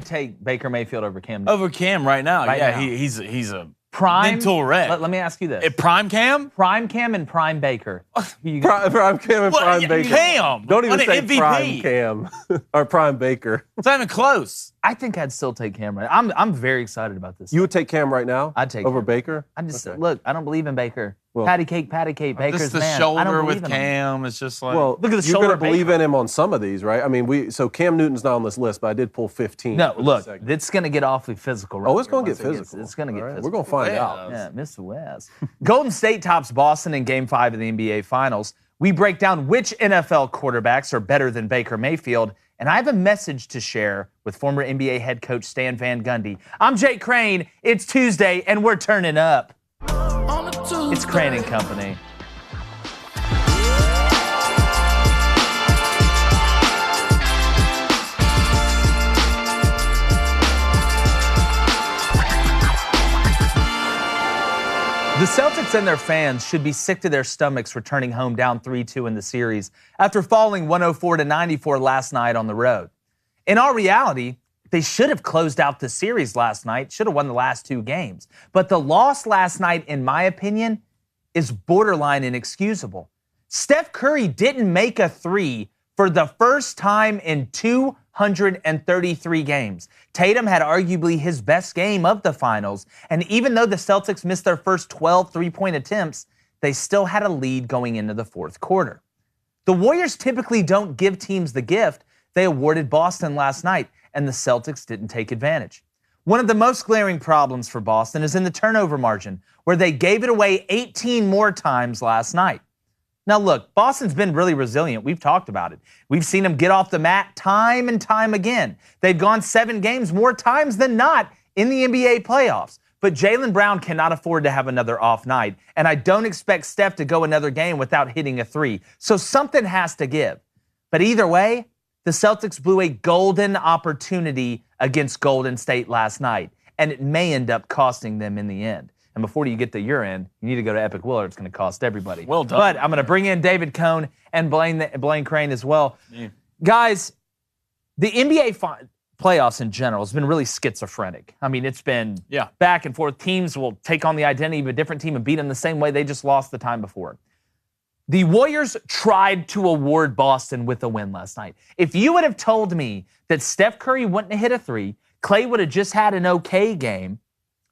take Baker Mayfield over Cam Newton. Over Cam right now. Now. He's a prime mental wreck. Let me ask you this. Prime Cam? Prime Cam and Prime Baker. Prime Cam and Prime Baker. Cam. Don't even say MVP. Prime Cam or Prime Baker. It's not even close. I think I'd still take Cam right now. I'm very excited about this. You would take Cam right now? I'd take over Cam. Baker? Look, I don't believe in Baker. Well, patty cake, Baker's just the man. shoulder with Cam. It's just like, look at the shoulder. You're going to believe in him on some of these, right? I mean, so Cam Newton's not on this list, but I did pull 15. No, look, it's going to get awfully physical. Right, it's going to get physical. It's going to get physical. We're going to find out. Yeah, Mr. West. Golden State tops Boston in Game 5 of the NBA Finals. We break down which NFL quarterbacks are better than Baker Mayfield, and I have a message to share with former NBA head coach Stan Van Gundy. I'm Jake Crane. It's Tuesday, and we're turning up. It's Crane and Company. The Celtics and their fans should be sick to their stomachs returning home down 3-2 in the series after falling 104-94 last night on the road. In all reality, they should have closed out the series last night, should have won the last 2 games. But the loss last night, in my opinion, is borderline inexcusable. Steph Curry didn't make a 3 for the first time in 233 games. Tatum had arguably his best game of the finals, and even though the Celtics missed their first 12 three-point attempts, they still had a lead going into the fourth quarter. The Warriors typically don't give teams the gift they awarded Boston last night, and the Celtics didn't take advantage. One of the most glaring problems for Boston is in the turnover margin, where they gave it away 18 more times last night. Now, look, Boston's been really resilient. We've talked about it. We've seen them get off the mat time and time again. They've gone 7 games more times than not in the NBA playoffs. But Jaylen Brown cannot afford to have another off night, and I don't expect Steph to go another game without hitting a 3. So something has to give. But either way, the Celtics blew a golden opportunity against Golden State last night, and it may end up costing them in the end. And before you get to your end, you need to go to Epic Willer. It's going to cost everybody. Well done. But I'm going to bring in David Cohn and Blaine Crane as well. Yeah. Guys, the NBA playoffs in general has been really schizophrenic. I mean, it's been back and forth. Teams will take on the identity of a different team and beat them the same way they just lost the time before. The Warriors tried to award Boston with a win last night. If you would have told me that Steph Curry wouldn't have hit a 3, Clay would have just had an okay game,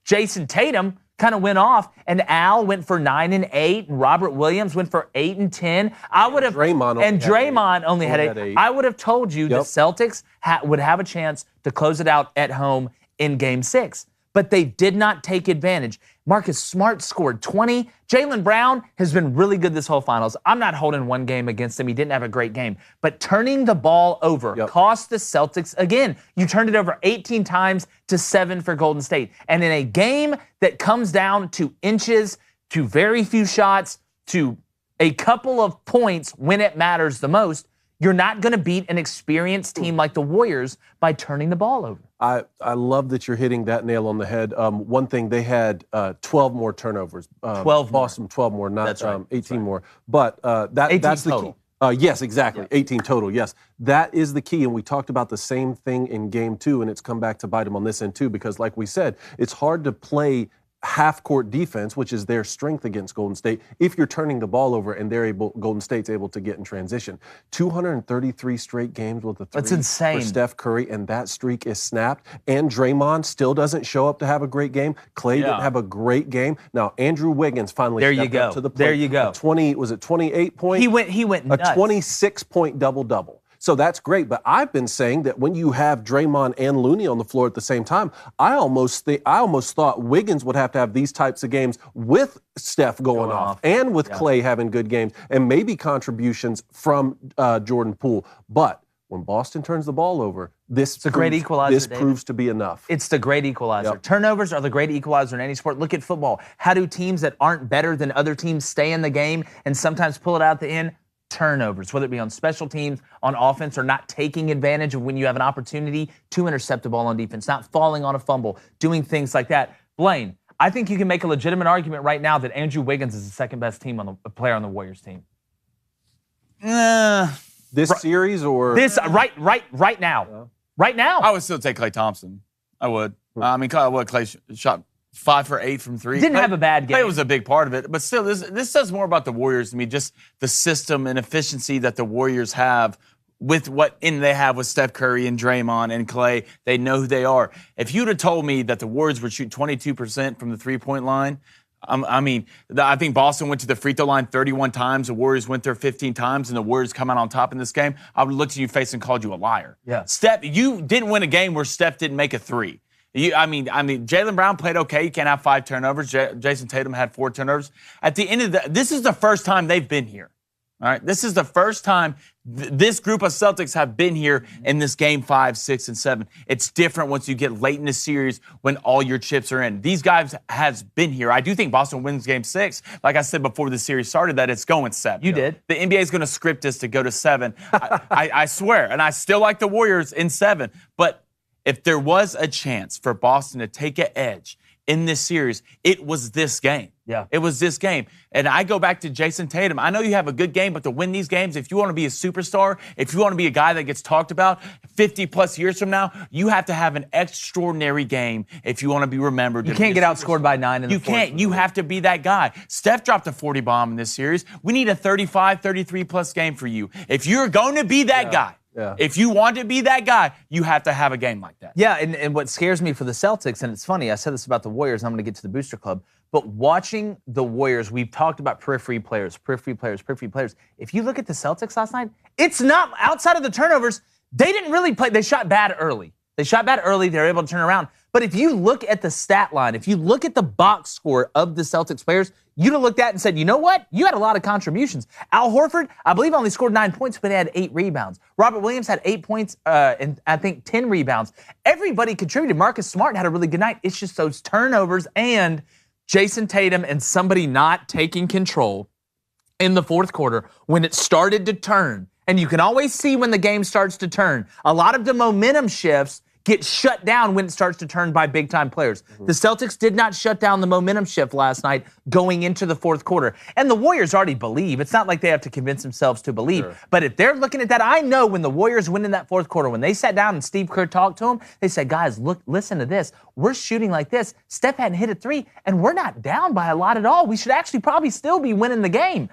Jason Tatum kind of went off, and Al went for 9 and 8, and Robert Williams went for 8 and 10. Draymond only had 8. I would have told you the Celtics would have a chance to close it out at home in Game 6. But they did not take advantage. Marcus Smart scored 20. Jaylen Brown has been really good this whole finals. I'm not holding one game against him. He didn't have a great game. But turning the ball over cost the Celtics again. You turned it over 18 times to 7 for Golden State. And in a game that comes down to inches, to very few shots, to a couple of points when it matters the most, you're not going to beat an experienced team like the Warriors by turning the ball over. I love that you're hitting that nail on the head. One thing, they had 12 more turnovers. 12 Boston, 12 more, not right. 18 more. But that's the total. Key. Yes, exactly. Yeah. 18 total, yes. That is the key, and we talked about the same thing in Game 2, and it's come back to bite them on this end too, because like we said, it's hard to play half-court defense, which is their strength against Golden State, if you're turning the ball over and Golden State's able to get in transition. 233 straight games with a 3 That's insane. For Steph Curry, and that streak is snapped. And Draymond still doesn't show up to have a great game. Clay didn't have a great game. Now, Andrew Wiggins finally stepped up to the plate. There you go. 28 points? He went nuts. A 26-point double-double. So that's great, but I've been saying that when you have Draymond and Looney on the floor at the same time, I almost thought Wiggins would have to have these types of games with Steph going off and with Clay having good games and maybe contributions from Jordan Poole. But when Boston turns the ball over, this proves to be enough. It's the great equalizer. Yep. Turnovers are the great equalizer in any sport. Look at football. How do teams that aren't better than other teams stay in the game and sometimes pull it out at the end? Turnovers, whether it be on special teams, on offense, or not taking advantage of when you have an opportunity to intercept the ball on defense, not falling on a fumble, doing things like that. Blaine, I think you can make a legitimate argument right now that Andrew Wiggins is the second best player on the Warriors team. This series or this right now. right now. I would still take Klay Thompson. I would. I mean, Klay shot 5 for 8 from 3. Didn't have a bad game. Klay was a big part of it. But still, this says more about the Warriors to me, just the system and efficiency that the Warriors have with what they have with Steph Curry and Draymond and Klay. They know who they are. If you'd have told me that the Warriors would shoot 22% from the three-point line, I think Boston went to the free throw line 31 times. The Warriors went there 15 times, and the Warriors come out on top in this game. I would have looked at you face and called you a liar. Yeah. Steph, you didn't win a game where Steph didn't make a three. Jaylen Brown played okay. You can't have 5 turnovers. Jason Tatum had 4 turnovers. At the end of this is the first time they've been here. All right, this is the first time this group of Celtics have been here in this game 5, 6, and 7. It's different once you get late in the series when all your chips are in. These guys has been here. I do think Boston wins game 6. Like I said before the series started, that it's going 7. You did. The NBA is going to script this to go to 7. I swear, and I still like the Warriors in 7. But if there was a chance for Boston to take an edge in this series, it was this game. Yeah. It was this game. And I go back to Jason Tatum. I know you have a good game, but to win these games, if you want to be a superstar, if you want to be a guy that gets talked about 50-plus years from now, you have to have an extraordinary game if you want to be remembered. You can't get outscored by 9 in the fourth. You can't. You have to be that guy. Steph dropped a 40 bomb in this series. We need a 35, 33-plus game for you. If you're going to be that guy, if you want to be that guy, you have to have a game like that. Yeah, and what scares me for the Celtics, and it's funny, I said this about the Warriors, I'm going to get to the Booster Club, but watching the Warriors, we've talked about periphery players. If you look at the Celtics last night, it's not, outside of the turnovers, they didn't really play. They shot bad early. They were able to turn around. But if you look at the stat line, if you look at the box score of the Celtics players, you'd have looked at it and said, you know what? You had a lot of contributions. Al Horford, I believe, only scored 9 points, but he had 8 rebounds. Robert Williams had 8 points and I think 10 rebounds. Everybody contributed. Marcus Smart had a really good night. It's just those turnovers and Jason Tatum and somebody not taking control in the fourth quarter when it started to turn. And you can always see when the game starts to turn. A lot of the momentum shifts get shut down when it starts to turn by big-time players. The Celtics did not shut down the momentum shift last night going into the fourth quarter. And the Warriors already believe. It's not like they have to convince themselves to believe. Sure. But if they're looking at that, I know when the Warriors win in that fourth quarter, when they sat down and Steve Kerr talked to them, they said, guys, look, listen to this. We're shooting like this. Steph hadn't hit a 3, and we're not down by a lot at all. We should actually probably still be winning the game.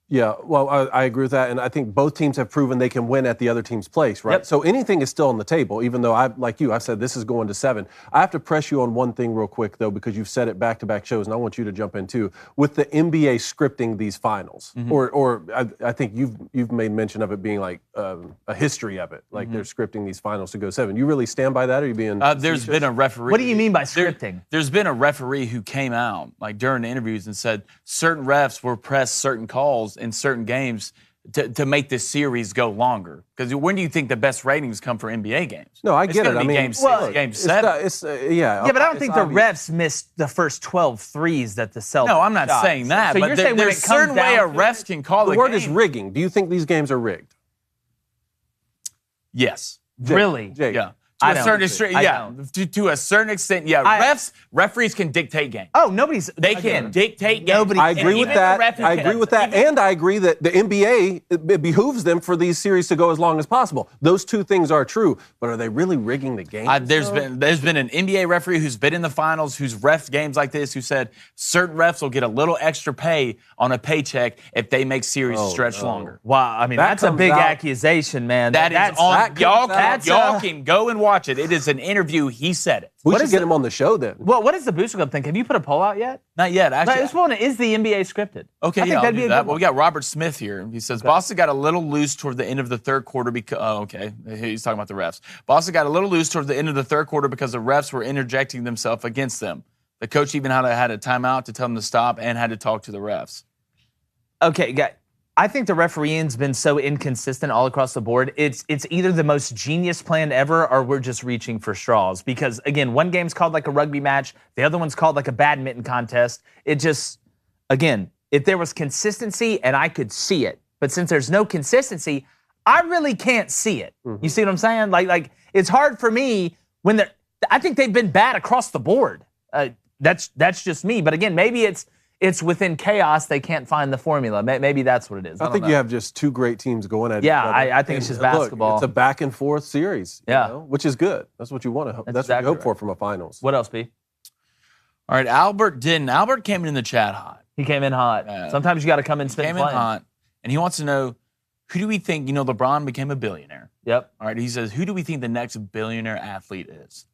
Yeah, well, I agree with that, and I think both teams have proven they can win at the other team's place, right? Yep. So anything is still on the table, even though, I've said this is going to 7. I have to press you on one thing real quick, though, because you've said it back-to-back shows, and I want you to jump in, too. With the NBA scripting these finals, or I think you've made mention of it being like a history of it, like they're scripting these finals to go 7. You really stand by that, or are you being There's been a referee. What do you mean by scripting? There's been a referee who came out, like, during the interviews and said certain refs were pressed certain calls in certain games to make this series go longer. Because when do you think the best ratings come for NBA games? No, I get it. I mean, game 6, game 7. Yeah, but I don't think the refs missed the first 12 threes that the Celtics No, I'm not shot. saying that. So but you're saying there's a certain way a ref can call the word is rigging. Do you think these games are rigged? Yes. Really? Jake. Yeah. To a certain extent, yeah. Referees can dictate games. Oh, They can dictate games. I agree with that. And I agree that the NBA, it behooves them for these series to go as long as possible. Those two things are true, but are they really rigging the game? There's been an NBA referee who's been in the finals, who's reffed games like this, who said certain refs will get a little extra pay on a paycheck if they make series stretch longer. Wow, I mean, that's a big accusation, man. Y'all can go and watch it. It is an interview. He said it. We should get him on the show then. Well, what does the Booster Club think? Have you put a poll out yet? Not yet, actually. This one is the NBA scripted. Okay, I think that'd be a good Well, one. we got Robert Smith here. He says, Boston got a little loose toward the end of the third quarter because, he's talking about the refs. Boston got a little loose toward the end of the third quarter because the refs were interjecting themselves against them. The coach even had a timeout to tell them to stop and had to talk to the refs. Okay, guys. I think the refereeing's been so inconsistent all across the board. It's either the most genius plan ever or we're just reaching for straws. Because, again, one game's called like a rugby match. The other one's called like a badminton contest. It just, again, if there was consistency and I could see it, but since there's no consistency, I really can't see it. You see what I'm saying? Like it's hard for me when I think they've been bad across the board. That's just me. But, again, maybe it's it's within chaos. They can't find the formula. Maybe that's what it is. I think you have just two great teams going at each other. I think it's just basketball. Look, it's a back and forth series. Yeah. Which is good. That's what you want to. That's exactly what you hope for from a finals. What else, B? All right, Albert didn't. Albert came in the chat hot. He came in hot. Sometimes you got to come in spin Came in hot, and he wants to know, who do we think, LeBron became a billionaire. Yep. All right, he says, who do we think the next billionaire athlete is?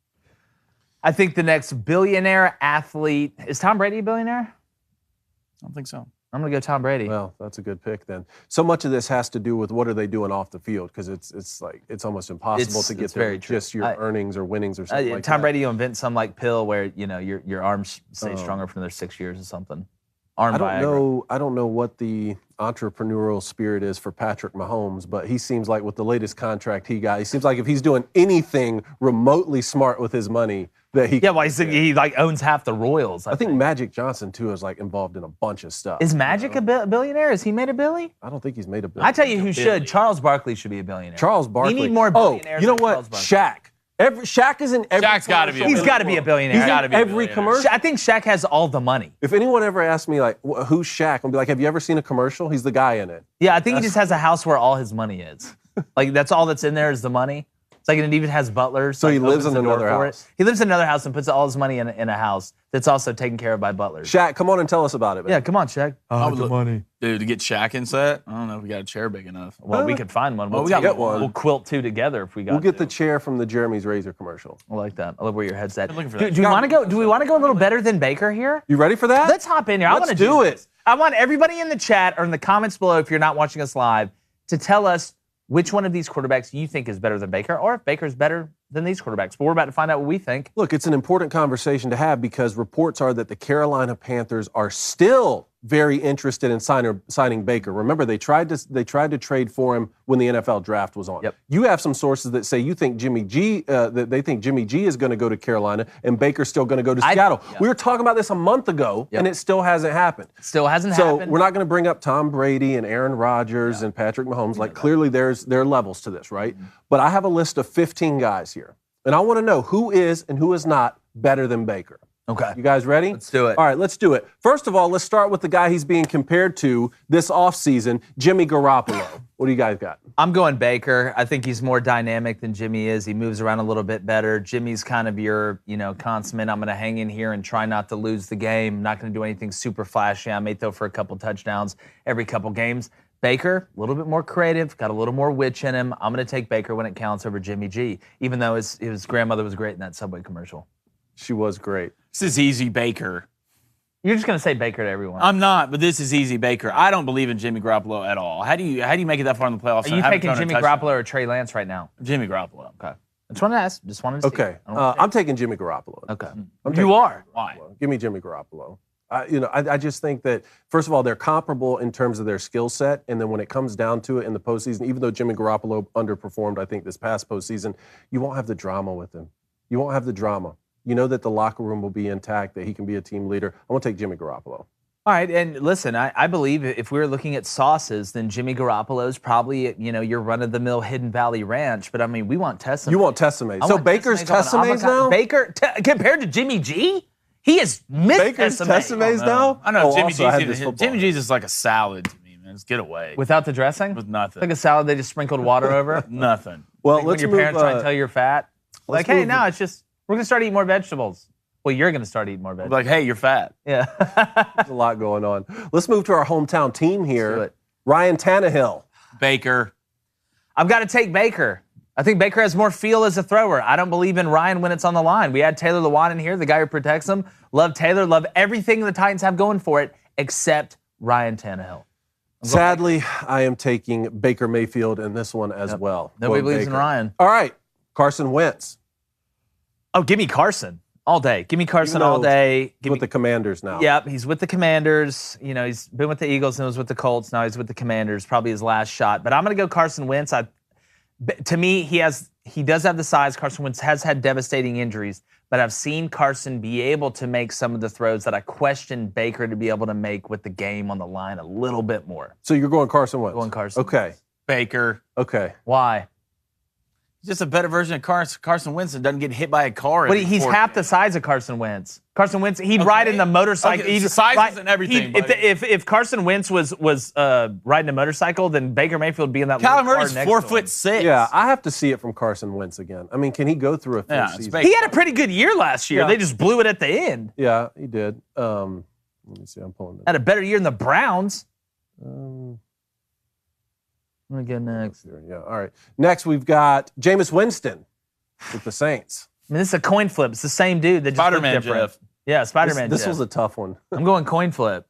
I think the next billionaire athlete, is Tom Brady a billionaire? I don't think so. I'm going to go Tom Brady. Well, that's a good pick then. So much of this has to do with what are they doing off the field, because it's almost impossible to get there just your earnings or winnings or something like that. Tom Brady will invent some like pill where your arms stay stronger for another 6 years or something. I don't know what the entrepreneurial spirit is for Patrick Mahomes, but he seems like with the latest contract he got, he seems like if he's doing anything remotely smart with his money, that he he like owns half the Royals. I think Magic Johnson too is like involved in a bunch of stuff. Is Magic a billionaire? Has he made a billy? I don't think he's made a billion. I tell you who should. Charles Barkley should be a billionaire. Charles Barkley. We need more billionaires. You know what? Shaq. Shaq is in every. Shaq's got to be. He's got to be a billionaire. He's got to be every commercial. I think Shaq has all the money. If anyone ever asked me like, who's Shaq, I'll be like, have you ever seen a commercial? He's the guy in it. Yeah, I think he just has a house where all his money is. Like that's all that's in there is the money. It's like it even has butlers. So he lives in another house. He lives in another house and puts all his money in a house that's also taken care of by butlers. Shaq, come on and tell us about it, man. Yeah, come on, Shaq. The money. Dude, to get Shaq in set, I don't know if we got a chair big enough. Well, we could find one. We got get one. We'll quilt two together if we got We'll get the chair from the Jeremy's Razor commercial. I like that. I love where your head's at. Looking for that. Do we want to go a little better than Baker here? You ready for that? Let's hop in here. I want to do it. I want everybody in the chat or in the comments below, if you're not watching us live, to tell us which one of these quarterbacks you think is better than Baker, or if Baker's better than these quarterbacks. But we're about to find out what we think. Look, it's an important conversation to have because reports are that the Carolina Panthers are still very interested in signing Baker. Remember, they tried to trade for him when the NFL draft was on. Yep. You have some sources that say you think Jimmy G is going to go to Carolina and Baker's still going to go to Seattle. We were talking about this a month ago, and it still hasn't happened. Still hasn't so happened. We're not going to bring up Tom Brady and Aaron Rodgers and Patrick Mahomes. Like clearly, there are levels to this, right? But I have a list of 15 guys here, and I want to know who is and who is not better than Baker. Okay. You guys ready? Let's do it. All right, let's do it. First of all, let's start with the guy he's being compared to this offseason, Jimmy Garoppolo. What do you guys got? I'm going Baker. I think he's more dynamic than Jimmy is. He moves around a little bit better. Jimmy's kind of your, consummate. I'm going to hang in here and try not to lose the game. I'm not going to do anything super flashy. I may throw for a couple touchdowns every couple games. Baker, a little bit more creative, got a little more witch in him. I'm going to take Baker when it counts over Jimmy G, even though his grandmother was great in that Subway commercial. She was great. This is easy Baker. You're just going to say Baker to everyone. I'm not, but this is easy Baker. I don't believe in Jimmy Garoppolo at all. How do you make it that far in the playoffs? Are you taking Jimmy Garoppolo or Trey Lance right now? Jimmy Garoppolo. Okay. Just wanted to ask. Just wanted to see. Okay. I'm taking Jimmy Garoppolo. Okay. You are? Why? Give me Jimmy Garoppolo. I just think that, first of all, they're comparable in terms of their skill set, and then when it comes down to it in the postseason, even though Jimmy Garoppolo underperformed, I think, this past postseason, you won't have the drama with him. You won't have the drama. You know that the locker room will be intact, that he can be a team leader. I'm going to take Jimmy Garoppolo. All right, and listen, I believe if we were looking at sauces, then Jimmy Garoppolo's probably, your run-of-the-mill Hidden Valley Ranch, but I mean, we want Tessemae. You want Tessemae. So Baker's Tessemae's now? Baker, compared to Jimmy G? He is Miss Baker's Tessemae's now? I know, Jimmy G's is like a salad to me, man. Just get away. Without the dressing? With nothing. Like a salad they just sprinkled water over? Nothing. Well, like when your parents try and tell you you're fat? Like, hey, no, it's just, we're going to start eating more vegetables. Well, you're going to start eating more vegetables. Like, hey, you're fat. Yeah. There's a lot going on. Let's move to our hometown team here. Ryan Tannehill. Baker. I've got to take Baker. I think Baker has more feel as a thrower. I don't believe in Ryan when it's on the line. We had Taylor Lewan in here, the guy who protects him. Love Taylor, love everything the Titans have going for it, except Ryan Tannehill. Sadly, I am taking Baker Mayfield in this one as well. Nobody believes in Ryan. All right, Carson Wentz. Oh, give me Carson all day. Give me Carson all day. With the Commanders now. Yep, he's with the Commanders. He's been with the Eagles and was with the Colts. Now he's with the Commanders. Probably his last shot. But I'm going to go Carson Wentz. To me, he does have the size. Carson Wentz has had devastating injuries, but I've seen Carson be able to make some of the throws that I questioned Baker to be able to make with the game on the line a little bit more. So you're going Carson Wentz? Going Carson. Okay. Baker. Okay. Why? Just a better version of Carson Wentz that doesn't get hit by a car. But he's half the size of Carson Wentz. Carson Wentz, he'd ride in the motorcycle. Okay, size isn't everything. If Carson Wentz was riding a motorcycle, then Baker Mayfield would be in that. Kyler Murray's 4'6". Yeah, I have to see it from Carson Wentz again. I mean, can he go through a full season? He had a pretty good year last year. Yeah. They just blew it at the end. Yeah, he did. Let me see. I'm pulling it. Had a better year than the Browns. I'm going to go next. Yeah, all right. Next, we've got Jameis Winston with the Saints. I mean, this is a coin flip. It's the same dude that just Spider-Man looked different. Jeff. Yeah, Spider-Man This Jeff. was a tough one. I'm going coin flip.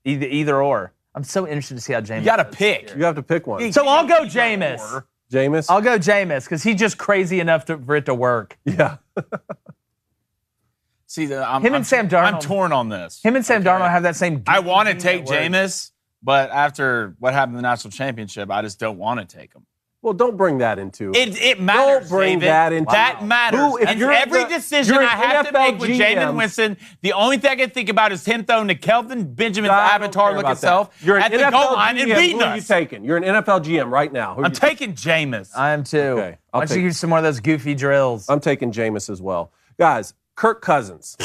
Either or. I'm so interested to see how Jameis. You got to does pick. this You year. have to pick one. So I'll go Jameis. Jameis? I'll go Jameis because he's just crazy enough for it to work. Yeah. See, Him and Sam Darnold. I'm torn on this. Him and Sam Darnold have that same. I want to gene take that works. Jameis, but after what happened in the national championship, I just don't want to take him. Well, don't bring that into it. It matters. Don't bring David. that into That it. matters. Who, if and you're every the- decision you're I an have to NFL make with GM. Jameis Winston, the only thing I can think about is him throwing to Kelvin Benjamin's I don't avatar care looking about that. self You're an at the NFL goal line and GM. beating Who are you us. taking? You're an NFL GM right now. Who are I'm you taking Jameis. I am too. Okay, Why don't you give some more of those goofy drills? I'm taking Jameis as well. Guys, Kirk Cousins.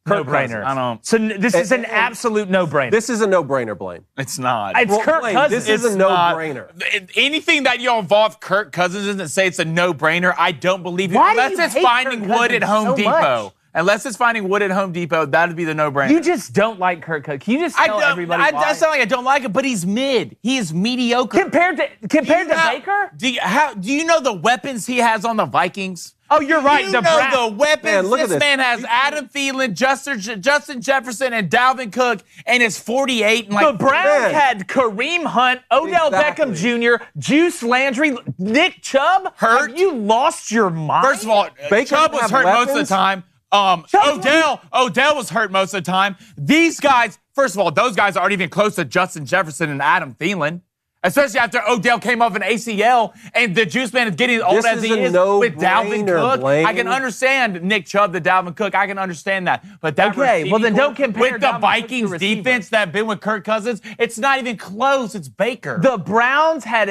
Kirk Cousins. brainer. I don't. So this is an absolute no-brainer. This is a no-brainer, Blaine. It's not. It's Kirk Blaine, Cousins. this is a no-brainer. Anything that you involve Kirk Cousins in that say it's a no-brainer, I don't believe it. Why do Unless you it's hate finding Kirk wood at Cousins Home so Depot. much? Unless it's finding wood at Home Depot, that would be the no-brainer. You just don't like Kirk Cousins. Can you just tell everybody why? I sound like I don't like him, but he's mid. He is mediocre. Compared to Baker? Do you know the weapons he has on the Vikings? Oh, you're right. You the know Browns. the weapons Man, look at this this. man has. Adam Thielen, Justin Jefferson, and Dalvin Cook, and it's 48. And The Browns Man. had Kareem Hunt, Odell Exactly. Beckham Jr., Juice Landry, Nick Chubb. Hurt. Have you lost your mind? First of all, Baker Chubb was have hurt most of weapons? the time. Chubb's Odell was hurt most of the time. These guys, first of all, those guys aren't even close to Justin Jefferson and Adam Thielen. Especially after Odell came off an ACL and the juice man is getting as old This as is he a is with Dalvin no-brainer, Cook. Blaine. I can understand Nick Chubb to Dalvin Cook. I can understand that. But that Okay, well, then don't receiving compare with the Dalvin Cook to Vikings receiver. defense that have been with Kirk Cousins, it's not even close. It's Baker. The Browns have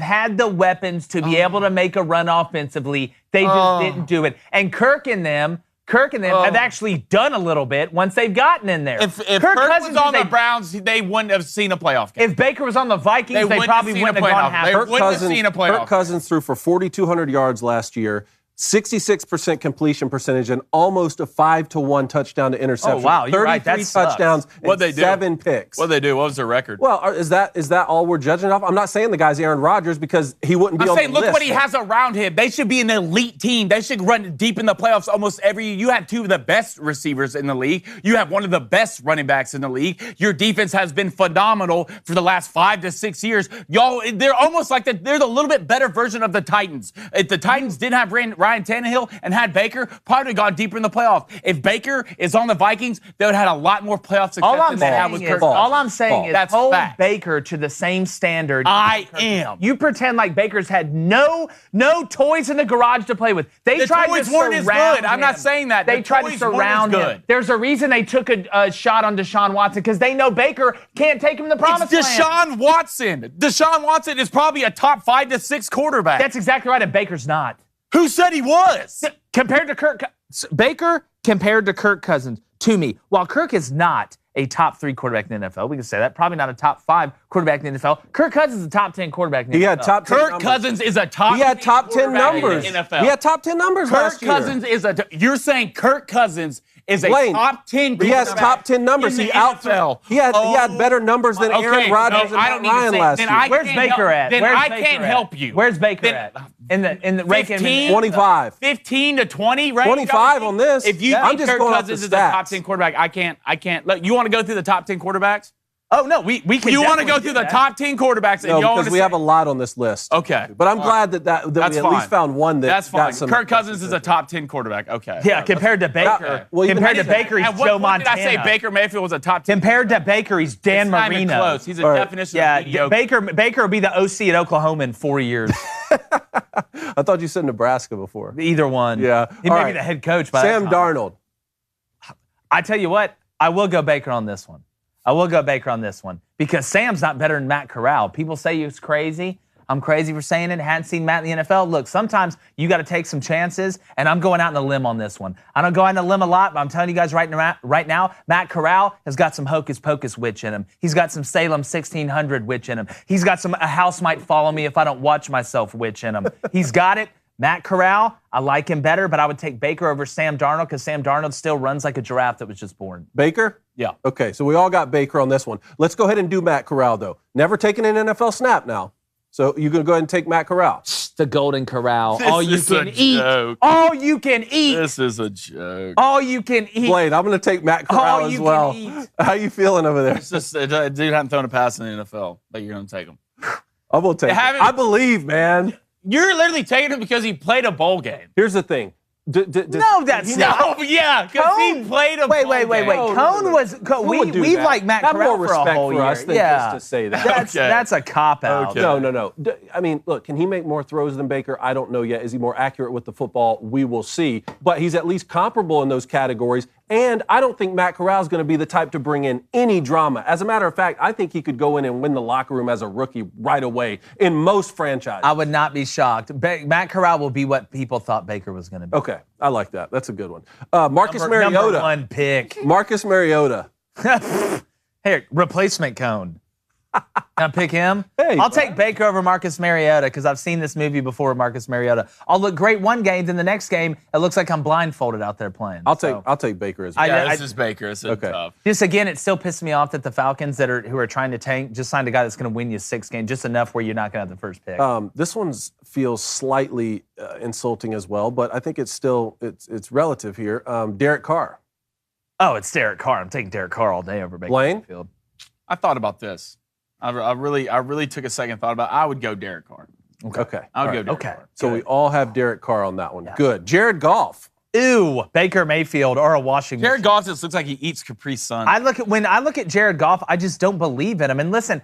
had the weapons to be able to make a run offensively. They just didn't do it. And Kirk and them have actually done a little bit once they've gotten in there. If Kirk was on the Browns, they wouldn't have seen a playoff game. If Baker was on the Vikings, they wouldn't probably have seen wouldn't a have gone playoff. half. They Kirk wouldn't have seen a playoff. Kirk Cousins threw for 4,200 yards last year, 66% completion percentage, and almost a 5-to-1 touchdown to interception. Oh, wow, you're right. That 33 sucks. touchdowns What'd they and do? 7 picks. What'd they do? What was their record? Well, is that all we're judging off? I'm not saying the guy's Aaron Rodgers because he wouldn't be I'm on saying, the look list. what he has around him. They should be an elite team. They should run deep in the playoffs almost every year. You have two of the best receivers in the league. You have one of the best running backs in the league. Your defense has been phenomenal for the last 5 to 6 years. Y'all, they're almost like they're the little bit better version of the Titans. If the Titans didn't have Ryan Tannehill and had Baker, probably gone deeper in the playoffs. If Baker is on the Vikings, they would have had a lot more playoff success All I'm than they had saying with is, Kirk. all I'm saying is That's hold fact. Baker to the same standard. I am. You pretend like Baker's had no toys in the garage to play with. They The tried toys to weren't as surround good. I'm not him. saying that. They The tried to toys weren't as surround him. good. There's a reason they took a shot on Deshaun Watson because they know Baker can't take him to the promised It's land. Deshaun Watson. Deshaun Watson is probably a top 5 to 6 quarterback. That's exactly right, and Baker's not. Who said he was? Compared to Baker compared to Kirk Cousins, to me, while Kirk is not a top 3 quarterback in the NFL, we can say that, probably not a top 5 quarterback in the NFL, Kirk Cousins is a top 10 quarterback in the NFL. He had top 10 Kirk numbers. Cousins is a top. He had top 10 quarterback numbers. in the NFL. He had top 10 numbers Kirk last year. Cousins is a. You're saying Kirk Cousins is a Blaine, top 10. He has quarterback top 10 numbers. in the He out. NFL. He had better numbers than Aaron Rodgers and Matt Ryan last year. Where's Baker at? Then Where's I Baker can't at? help you. Where's Baker Then- at? In the ranking 15? 25. 15 to 20, right? 25 on this. If you Yeah. I'm think just Kirk going off Cousins the is a top stats. 10 quarterback, I can't. Look, you want to go through the top 10 quarterbacks? Oh, no, we can. You want to definitely go do through the that. top 10 quarterbacks, and No, y'all want because to we say, have a lot on this list. Okay. But I'm glad that That's we at fine. least found one that That's got fine. some. Kirk Cousins is a top 10 quarterback. Okay. Yeah, compared to Baker. Well, even compared to that Baker, he's At what Joe point Montana. did I say Baker Mayfield was a top 10? Compared to Baker, he's Dan It's not even Marino. close. He's a All right. definition Yeah, of mediocre. Baker will be the OC at Oklahoma in 4 years. I thought you said Nebraska before. Either one. Yeah. He All may right. be the head coach by Sam that time. Darnold. I tell you what, I will go Baker on this one. Because Sam's not better than Matt Corral. People say he's crazy. I'm crazy for saying it. Hadn't seen Matt in the NFL. Look, sometimes you got to take some chances, and I'm going out on a limb on this one. I don't go out on a limb a lot, but I'm telling you guys right now, Matt Corral has got some hocus pocus witch in him. He's got some Salem 1600 witch in him. He's got some a house might follow me if I don't watch myself witch in him. He's got it. Matt Corral, I like him better, but I would take Baker over Sam Darnold because Sam Darnold still runs like a giraffe that was just born. Baker? Yeah. Okay, so we all got Baker on this one. Let's go ahead and do Matt Corral, though. Never taken an NFL snap now. So you're going to go ahead and take Matt Corral. The Golden Corral. This all you is can a eat. joke. All you can eat. This is a joke. All you can eat. Blade, I'm going to take Matt Corral as well. How you feeling over there? It's just a dude hadn't thrown a pass in the NFL, but you're going to take him. I'm going to take him. I believe, man. You're literally taking him because he played a bowl game. Here's the thing. No, that's not. No, yeah, because he played a bowl game. Wait. Cone was. We've liked Matt Corral for a whole year. Than just to say that. That's a cop-out. Okay. No. I mean, look, can he make more throws than Baker? I don't know yet. Is he more accurate with the football? We will see. But he's at least comparable in those categories. And I don't think Matt Corral is going to be the type to bring in any drama. As a matter of fact, I think he could go in and win the locker room as a rookie right away in most franchises. I would not be shocked. Matt Corral will be what people thought Baker was going to be. Okay, I like that. That's a good one. Marcus Mariota. Number one pick. Marcus Mariota. Hey, replacement Cone. Can I pick him? Hey, I'll take Baker over Marcus Mariota because I've seen this movie before with Marcus Mariota. I'll look great one game, then the next game, it looks like I'm blindfolded out there playing. I'll take Baker as well. This is Baker. It's tough. Just again, it still pisses me off that the Falcons who are trying to tank just signed a guy that's going to win you 6 games, just enough where you're not going to have the first pick. This one feels slightly insulting as well, but I think it's still it's relative here. Derek Carr. Oh, it's Derek Carr. I'm taking Derek Carr all day over Baker Mayfield. I thought about this. I really took a second thought about it. I would go Derek Carr. Okay. I would go Derek Carr. So we all have Derek Carr on that one. Yeah. Good. Jared Goff. Ew. Baker Mayfield or a washing machine. Jared Goff just looks like he eats Capri Sun. When I look at Jared Goff, I just don't believe in him. And listen,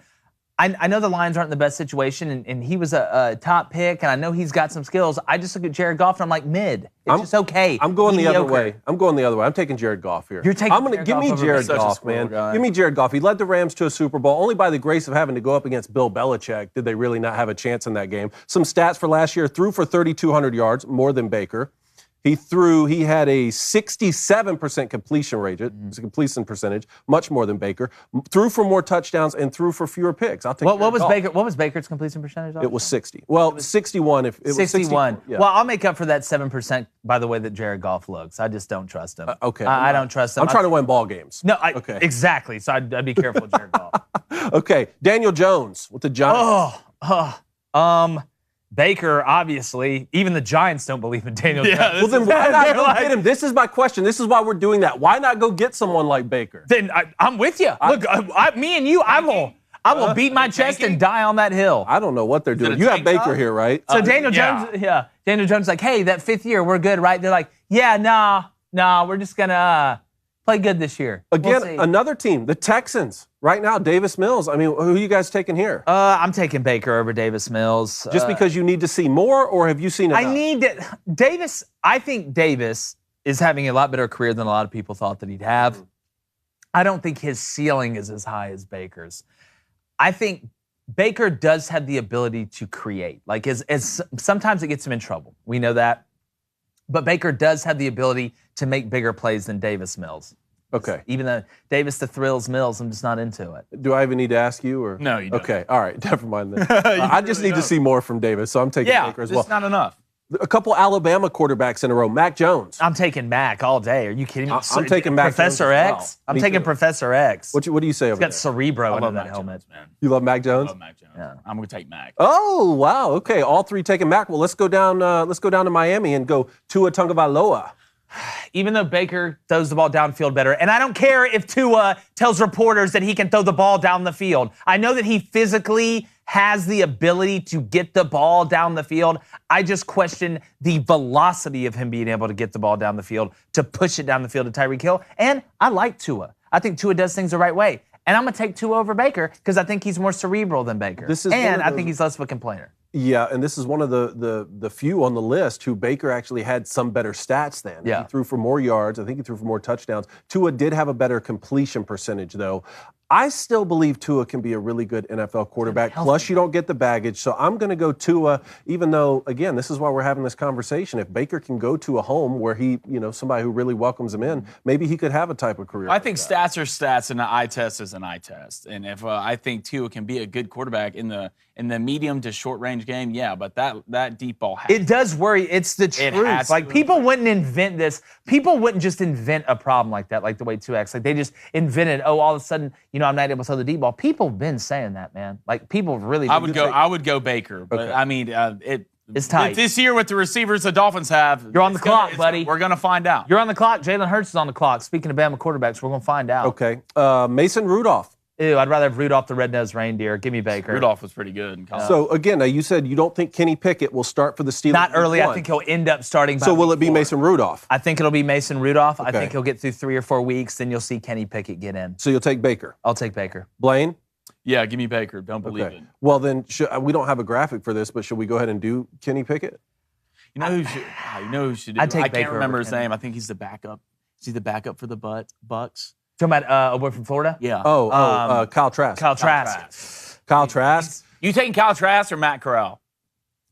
I know the Lions aren't in the best situation, and he was a top pick, and I know he's got some skills. I just look at Jared Goff, and I'm like, mid. It's just okay. I'm going the other way. I'm taking Jared Goff here. You're taking give me Jared Goff, man. Give me Jared Goff. He led the Rams to a Super Bowl only by the grace of having to go up against Bill Belichick. Did they really not have a chance in that game? Some stats for last year: threw for 3,200 yards, more than Baker. He had a 67% completion rate, completion percentage, much more than Baker. Threw for more touchdowns and threw for fewer picks. I'll take what was Baker's completion percentage? It was 60. Well, 61 if it 61. was 61. Yeah. Well, I'll make up for that 7% by the way that Jared Goff looks. I just don't trust him. Okay. I don't trust him. I'm trying to win ball games. No, exactly. So I'd be careful with Jared Goff. Okay. Daniel Jones with the Giants. Baker, obviously, even the Giants don't believe in Daniel Jones. Well, then why not go get him? This is my question. This is why we're doing that. Why not go get someone like Baker? Then I'm with you. Look, me and you, I will beat my chest and die on that hill. I don't know what they're doing. You have Baker here, right? So Daniel Jones, Daniel Jones is like, hey, that 5th year, we're good, right? They're like, yeah, nah, we're just going to play good this year. Again, another team, the Texans. Right now, Davis Mills. I mean, who are you guys taking here? I'm taking Baker over Davis Mills. Just because you need to see more, or have you seen enough? I think Davis is having a lot better career than a lot of people thought that he'd have. I don't think his ceiling is as high as Baker's. I think Baker does have the ability to create. Like, as sometimes it gets him in trouble. We know that. But Baker does have the ability to make bigger plays than Davis Mills. Okay. Even though Davis the thrills Mills, I'm just not into it. Do I even need to ask you? Or no, you don't. Okay, all right, never mind then. I just need to see more from Davis, so I'm taking Baker as well. It's not enough. A couple Alabama quarterbacks in a row. Mac Jones. I'm taking Mac all day. Are you kidding me? I'm taking Mac Professor Jones as X. I'm taking Professor X. What do you say over there? He's got Cerebro under that helmet. Jones, man. You love Mac Jones? I love Mac Jones. Yeah. I'm going to take Mac. Oh, wow. Okay, all three taking Mac. Well, let's go down to Miami and go Tua Tagovailoa. Even though Baker throws the ball downfield better, and I don't care if Tua tells reporters that he can throw the ball down the field. I know that he physically has the ability to get the ball down the field. I just question the velocity of him being able to get the ball down the field, to push it down the field to Tyreek Hill. And I like Tua. I think Tua does things the right way. And I'm going to take Tua over Baker because I think he's more cerebral than Baker. I think he's less of a complainer. Yeah, and this is one of the few on the list who Baker actually had some better stats than. Yeah. He threw for more yards. I think he threw for more touchdowns. Tua did have a better completion percentage, though. I still believe Tua can be a really good NFL quarterback. Plus, you don't get the baggage. So I'm going to go Tua, even though, again, this is why we're having this conversation. If Baker can go to a home where he, somebody who really welcomes him in, maybe he could have a type of career. I think stats are stats and an eye test is an eye test. And if I think Tua can be a good quarterback in the medium to short range game, yeah, but that deep ball it does worry. It's the truth. Like, people wouldn't invent this. People wouldn't just invent a problem like that, like the way 2X. Like, they just invented, all of a sudden, I'm not able to throw the deep ball. People have been saying that, man. Like, people really. I would go Baker, but okay. I mean, it's tight. This year with the receivers the Dolphins have, you're on the clock, buddy. We're gonna find out. You're on the clock. Jalen Hurts is on the clock. Speaking of Bama quarterbacks, we're gonna find out. Okay, Mason Rudolph. Ew, I'd rather have Rudolph the red-nosed reindeer. Give me Baker. Rudolph was pretty good in college. So, again, now you said you don't think Kenny Pickett will start for the Steelers. Not early. I think he'll end up starting by So will it be week 4. Mason Rudolph? I think it'll be Mason Rudolph. Okay. I think he'll get through 3 or 4 weeks. Then you'll see Kenny Pickett get in. So you'll take Baker? I'll take Baker. Blaine? Yeah, give me Baker. Don't believe it. Well, then, we don't have a graphic for this, but should we go ahead and do Kenny Pickett? You know who should do I'd it? take I can't Baker remember over his Kenny. name. I think he's the backup. Is he the backup for the Bucks? Talking about a boy from Florida? Yeah. Kyle Trask. Kyle Trask. Kyle Trask. You taking Kyle Trask or Matt Corral?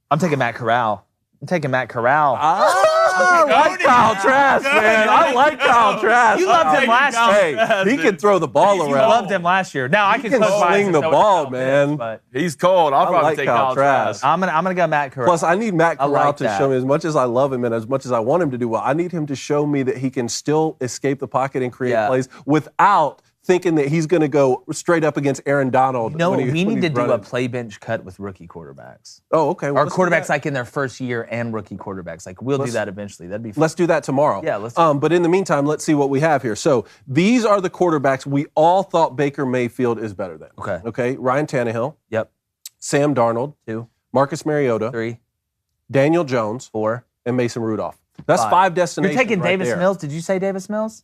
I'm taking Matt Corral. I'm taking Matt Corral. I like Kyle Trask, man. I like Kyle Trask. You loved him last year. Hey, he can throw the ball You around. loved him last year. Now I can can close my eyes sling and the know ball, what Kyle man. is, but He's cold. I'll probably like take Kyle Kyle Trask. Trask. I'm gonna go Matt Corral. Plus, I need Matt Corral like to that. show me, as much as I love him and as much as I want him to do well, I need him to show me that he can still escape the pocket and create plays without thinking that he's going to go straight up against Aaron Donald. No, we need to do a running. play bench cut with rookie quarterbacks. Oh, okay. Well, Our let's do quarterbacks that. like in their first year and rookie quarterbacks. Like, we'll do that eventually. That'd be fun. Let's do that tomorrow. Yeah, let's do But in the meantime, let's see what we have here. So these are the quarterbacks we all thought Baker Mayfield is better than. Okay. Okay. Ryan Tannehill, Yep. Sam Darnold, 2, Marcus Mariota, 3, Daniel Jones, 4, and Mason Rudolph. That's 5. five destinations. You're taking right Davis there. Mills. Did you say Davis Mills?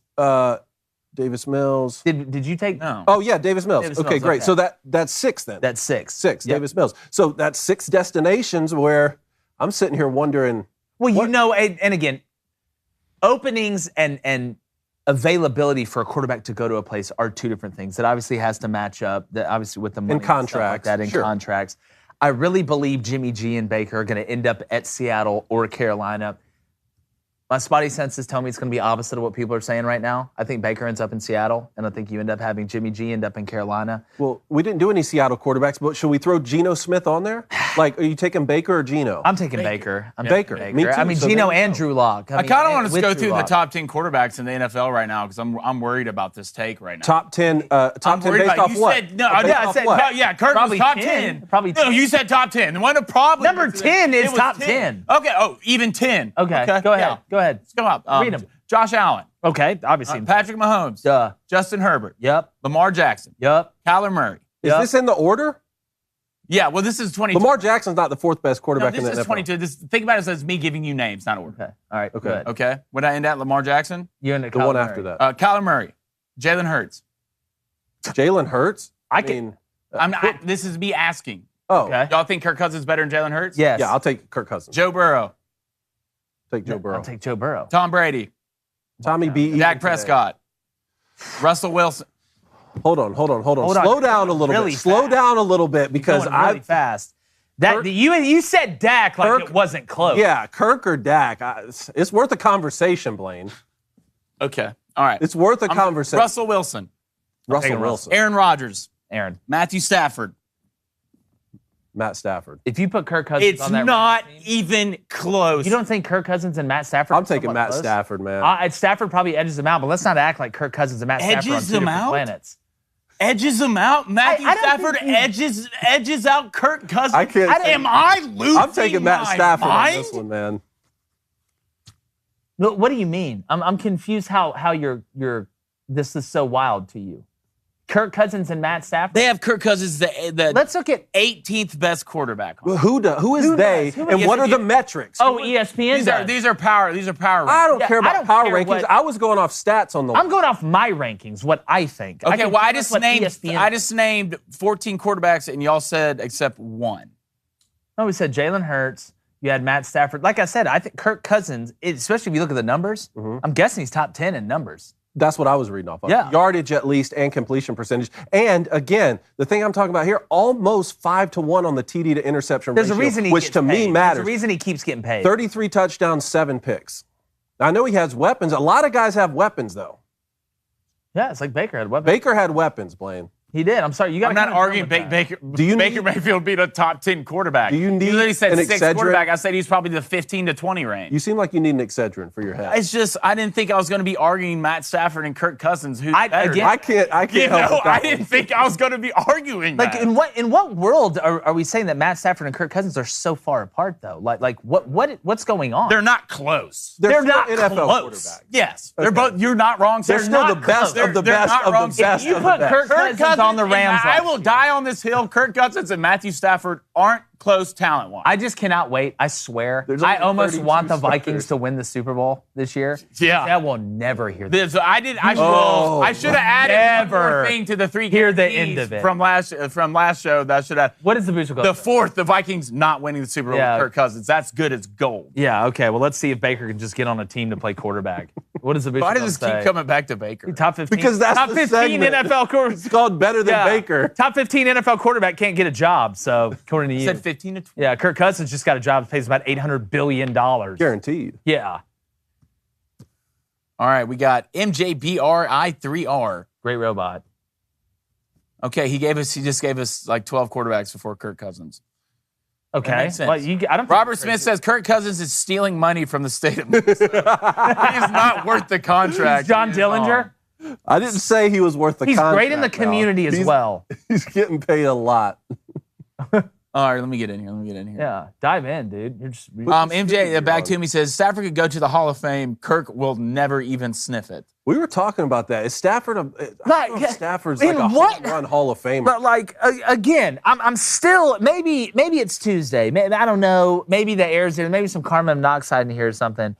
Davis Mills. Did you take? No. Oh yeah, Davis Mills. Davis okay, Mills, great. okay. So that's 6 then. That's 6. 6. Yep. Davis Mills. So that's 6 destinations where I'm sitting here wondering. Well, what- and again, openings and availability for a quarterback to go to a place are 2 different things. That obviously has to match up. That obviously with the money and stuff like contracts, that in sure. contracts. I really believe Jimmy G and Baker are going to end up at Seattle or Carolina. My spotty senses tell me it's going to be opposite of what people are saying right now. I think Baker ends up in Seattle, and I think you end up having Jimmy G end up in Carolina. Well, we didn't do any Seattle quarterbacks, but should we throw Geno Smith on there? Like, are you taking Baker or Geno? I'm taking Baker. I'm Baker. taking Me too. I mean, So Geno there you and go. Drew Lock. I kind of want us to go through the top 10 quarterbacks in the NFL right now because I'm worried about this take right now. Top 10. Top 10 worried based about- off you what? said- no, Based yeah, I off said- what? no, yeah, Kirk Probably was top 10. 10. Probably No, 10. you said top 10. What a problem. Number 10 is It was top 10. Okay, even 10. Okay, go ahead. Yeah. Go ahead. Let's come up. Read 'em. Josh Allen, Okay, obviously. Patrick Mahomes, Duh. Justin Herbert, Yep. Lamar Jackson, Yep. Kyler Murray. Is Yep. this in the order? Yeah, well, this is 22. Lamar Jackson's not the 4th best no, quarterback this in the is NFL. 22. Think about it as me giving you names, not order. Okay. All right. Okay. Good. Okay? Would I end at Lamar Jackson? You and The one after that. Kyler Murray, Jalen Hurts. Jalen Hurts? I can. This is me asking. Oh, Okay. Y'all think Kirk Cousins is better than Jalen Hurts? Yes. yeah, I'll take Kirk Cousins. Joe Burrow, Take Joe Burrow. I'll take Joe Burrow. Tom Brady, Tommy B. Eaton Dak today. Prescott, Russell Wilson. Hold on. Hold on. Slow down a little Really bit. Slow fast. down a little bit because Going really fast. Kirk- You said Dak like Kirk- it wasn't close. Yeah, Kirk or Dak. It's worth a conversation, Blaine. Okay. All right. It's worth a conversation. Russell Wilson, Russell taking Wilson. Aaron Rodgers, Aaron, Matthew Stafford. Matt Stafford. if you put Kirk Cousins It's on that not Rams team, even close. you don't think Kirk Cousins and Matt Stafford? I'm are taking somewhat Matt close? Stafford, man. Stafford probably edges them out, but let's not act like Kirk Cousins and Matt Stafford are on Edges 2 them different out? planets. edges him out. Matthew I don't Stafford think he- edges out Kirk Cousins. I can't say- Am I losing I'm taking Matt my Stafford mind? on this one, man. No, what do you mean? I'm confused how you're this is so wild to you. Kirk Cousins and Matt Stafford. They have Kirk Cousins, the Let's look at 18th best quarterback. Well, who is Who they, does? Who and is- what are the metrics? ESPN. These are power. I don't Yeah, care I about don't power care rankings. what- I was going off stats on the. I'm going off my rankings, what I think. Okay, well, I that's just what named ESPN 14 quarterbacks, and y'all said except one. No, we said Jalen Hurts. You had Matt Stafford. Like I said, I think Kirk Cousins, especially if you look at the numbers, I'm guessing he's top 10 in numbers. That's what I was reading off of. Yeah. Yardage at least and completion percentage. And again, the thing I'm talking about here, almost 5-1 on the TD to interception There's ratio, a reason he which gets to me paid. matters. There's a reason he keeps getting paid. 33 touchdowns, 7 picks. I know he has weapons. A lot of guys have weapons, though. Yeah, it's like Baker had weapons. Baker had weapons, Blaine. He did. I'm sorry. You got. I'm not arguing Baker. Baker Mayfield beat a top 10 quarterback. Do you need you literally said an 6 Excedrin? quarterback. I said he's probably the 15 to 20 range. You seem like you need an Excedrin for your head. It's just I didn't think I was going to be arguing Matt Stafford and Kirk Cousins. Who's better? again, I can't You help know, with that I didn't think I was going to be arguing Like that. in what world are we saying that Matt Stafford and Kirk Cousins are so far apart though? Like what's going on? They're not close. They're They're not still NFL Close. quarterbacks. Yes, they're both. You're not wrong. They're sir. still Not the best close. of the They're best not of wrong. the best If you of the put best. Kirk Cousins on the Rams, I will die on this hill. Kirk Cousins and Matthew Stafford aren't close talent-wise. I just cannot wait. I swear. There's I only almost 32 want the starters. Vikings to win the Super Bowl this year. Yeah. I will never hear that. So I should have added one more Never thing to the 3 hear the guarantees end of it. from last show. That should have What is the booster code? the 4th. The Vikings not winning the Super Bowl Yeah. with Kirk Cousins. That's good as gold. Yeah, okay. Well, let's see if Baker can just get on a team to play quarterback. What does the booster Why code does this say? keep coming back to Baker? Top 15. Because that's top the 15 segment. NFL quarterback. It's called better than Baker. Top 15 NFL quarterback can't get a job. So according to you, Said 15 to 20. yeah, Kirk Cousins just got a job that pays about $800 billion. Guaranteed. Yeah, All right, we got MJBRI3R. great robot. Okay, he just gave us like 12 quarterbacks before Kirk Cousins. Okay, makes sense. well, I don't. Robert Smith says Kirk Cousins is stealing money from the state of Minnesota. He is not worth the contract. John He is Dillinger. on. I didn't say he was worth the He's contract. great in the community as well. He's getting paid a lot. All right, let me get in here. Yeah, dive in, dude. You're just. MJ, back to him, he says, Stafford could go to the Hall of Fame. Kirk will never even sniff it. We were talking about that. Is Stafford I don't know if Stafford's in like a what? home run Hall of Famer. But like again, I'm still maybe it's Tuesday. Maybe, I don't know. Maybe the air's there. Maybe some carbon monoxide in here or something.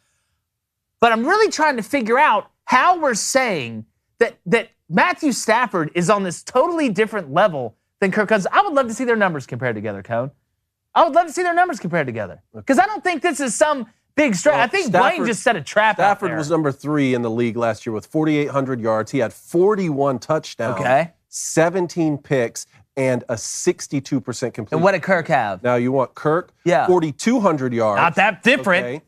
But I'm really trying to figure out how we're saying that Matthew Stafford is on this totally different level than Kirk Cousins. I would love to see their numbers compared together, Cone. I would love to see their numbers compared together because I don't think this is some big stretch. Well, I think Stafford- Blaine just set a trap out Stafford there. was number 3 in the league last year with 4,800 yards. He had 41 touchdowns, Okay. 17 picks, and a 62% completion. And what did Kirk have? Now you want Kirk, Yeah. 4,200 yards. Not that different. Okay.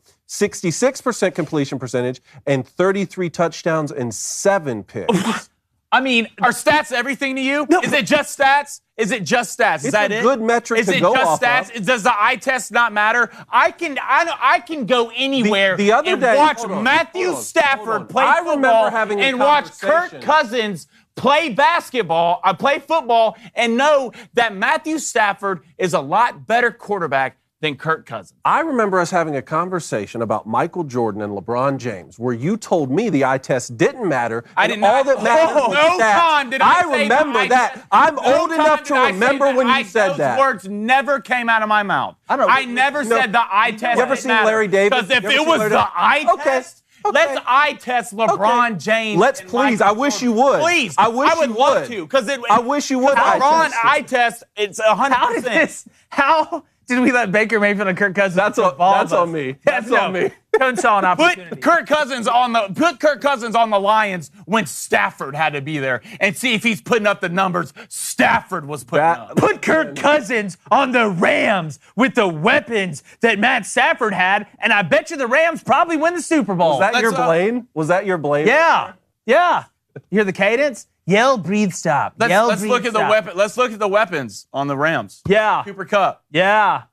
66% completion percentage and 33 touchdowns and 7 picks. I mean, Are stats everything to you? Is it just stats? Is it just stats? Is It's that a it? good metric Is to it go just off stats? of. Does the eye test not matter? I can go anywhere The other and day- watch hold on, Matthew hold on, Stafford hold on. play I football remember having a and watch Kirk conversation. Cousins play basketball, play football, and know that Matthew Stafford is a lot better quarterback than Kirk Cousins. I remember us having a conversation about Michael Jordan and LeBron James, where you told me the eye test didn't matter. I and did all not. that mattered was No stats. time did I say remember the eye that. test. I'm No old time enough to did I say remember that. when you said those that. words never came out of my mouth. I don't know. I never No. said the eye test. You ever seen Larry David? Because if You ever it seen was Larry the David? eye Okay. test, Okay. let's eye test LeBron Okay. James. Let's and please. Michael I wish you Jordan. would. Please. I wish would you love would. to. Because I wish you would eye LeBron test it. eye test, it's 100%. How did we let Baker Mayfield and Kirk Cousins? That's on me. That's on me. Cone saw an opportunity. Put Kirk Cousins on the Lions when Stafford had to be there, and see if he's putting up the numbers Stafford was putting up. Put Kirk Cousins on the Rams with the weapons that Matt Stafford had, and I bet you the Rams probably win the Super Bowl. Was that your Blaine? Was that your Blaine? Yeah. You hear the cadence? Yell, breathe, stop. Let's look at the weapon. Let's look at the weapons on the Rams. Yeah. Cooper Kupp. Yeah.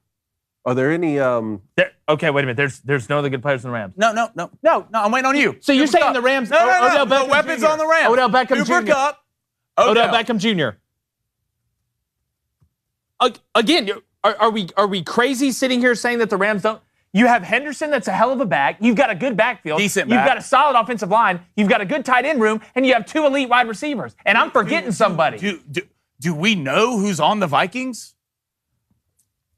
Are there any? Okay, wait a minute. There's no other good players in the Rams. No. I'm waiting on you. So you're Cooper saying Kupp. the Rams? No. Odell The Beckham weapons Jr. on the Rams. Odell Beckham Cooper Jr. Kupp. Odell Beckham Jr. Again, are we crazy sitting here saying that the Rams don't? You have Henderson, that's a hell of a back. You've got a good backfield. Decent You've back. got a solid offensive line. You've got a good tight end room, and you have 2 elite wide receivers. And I'm forgetting somebody. Do we know who's on the Vikings?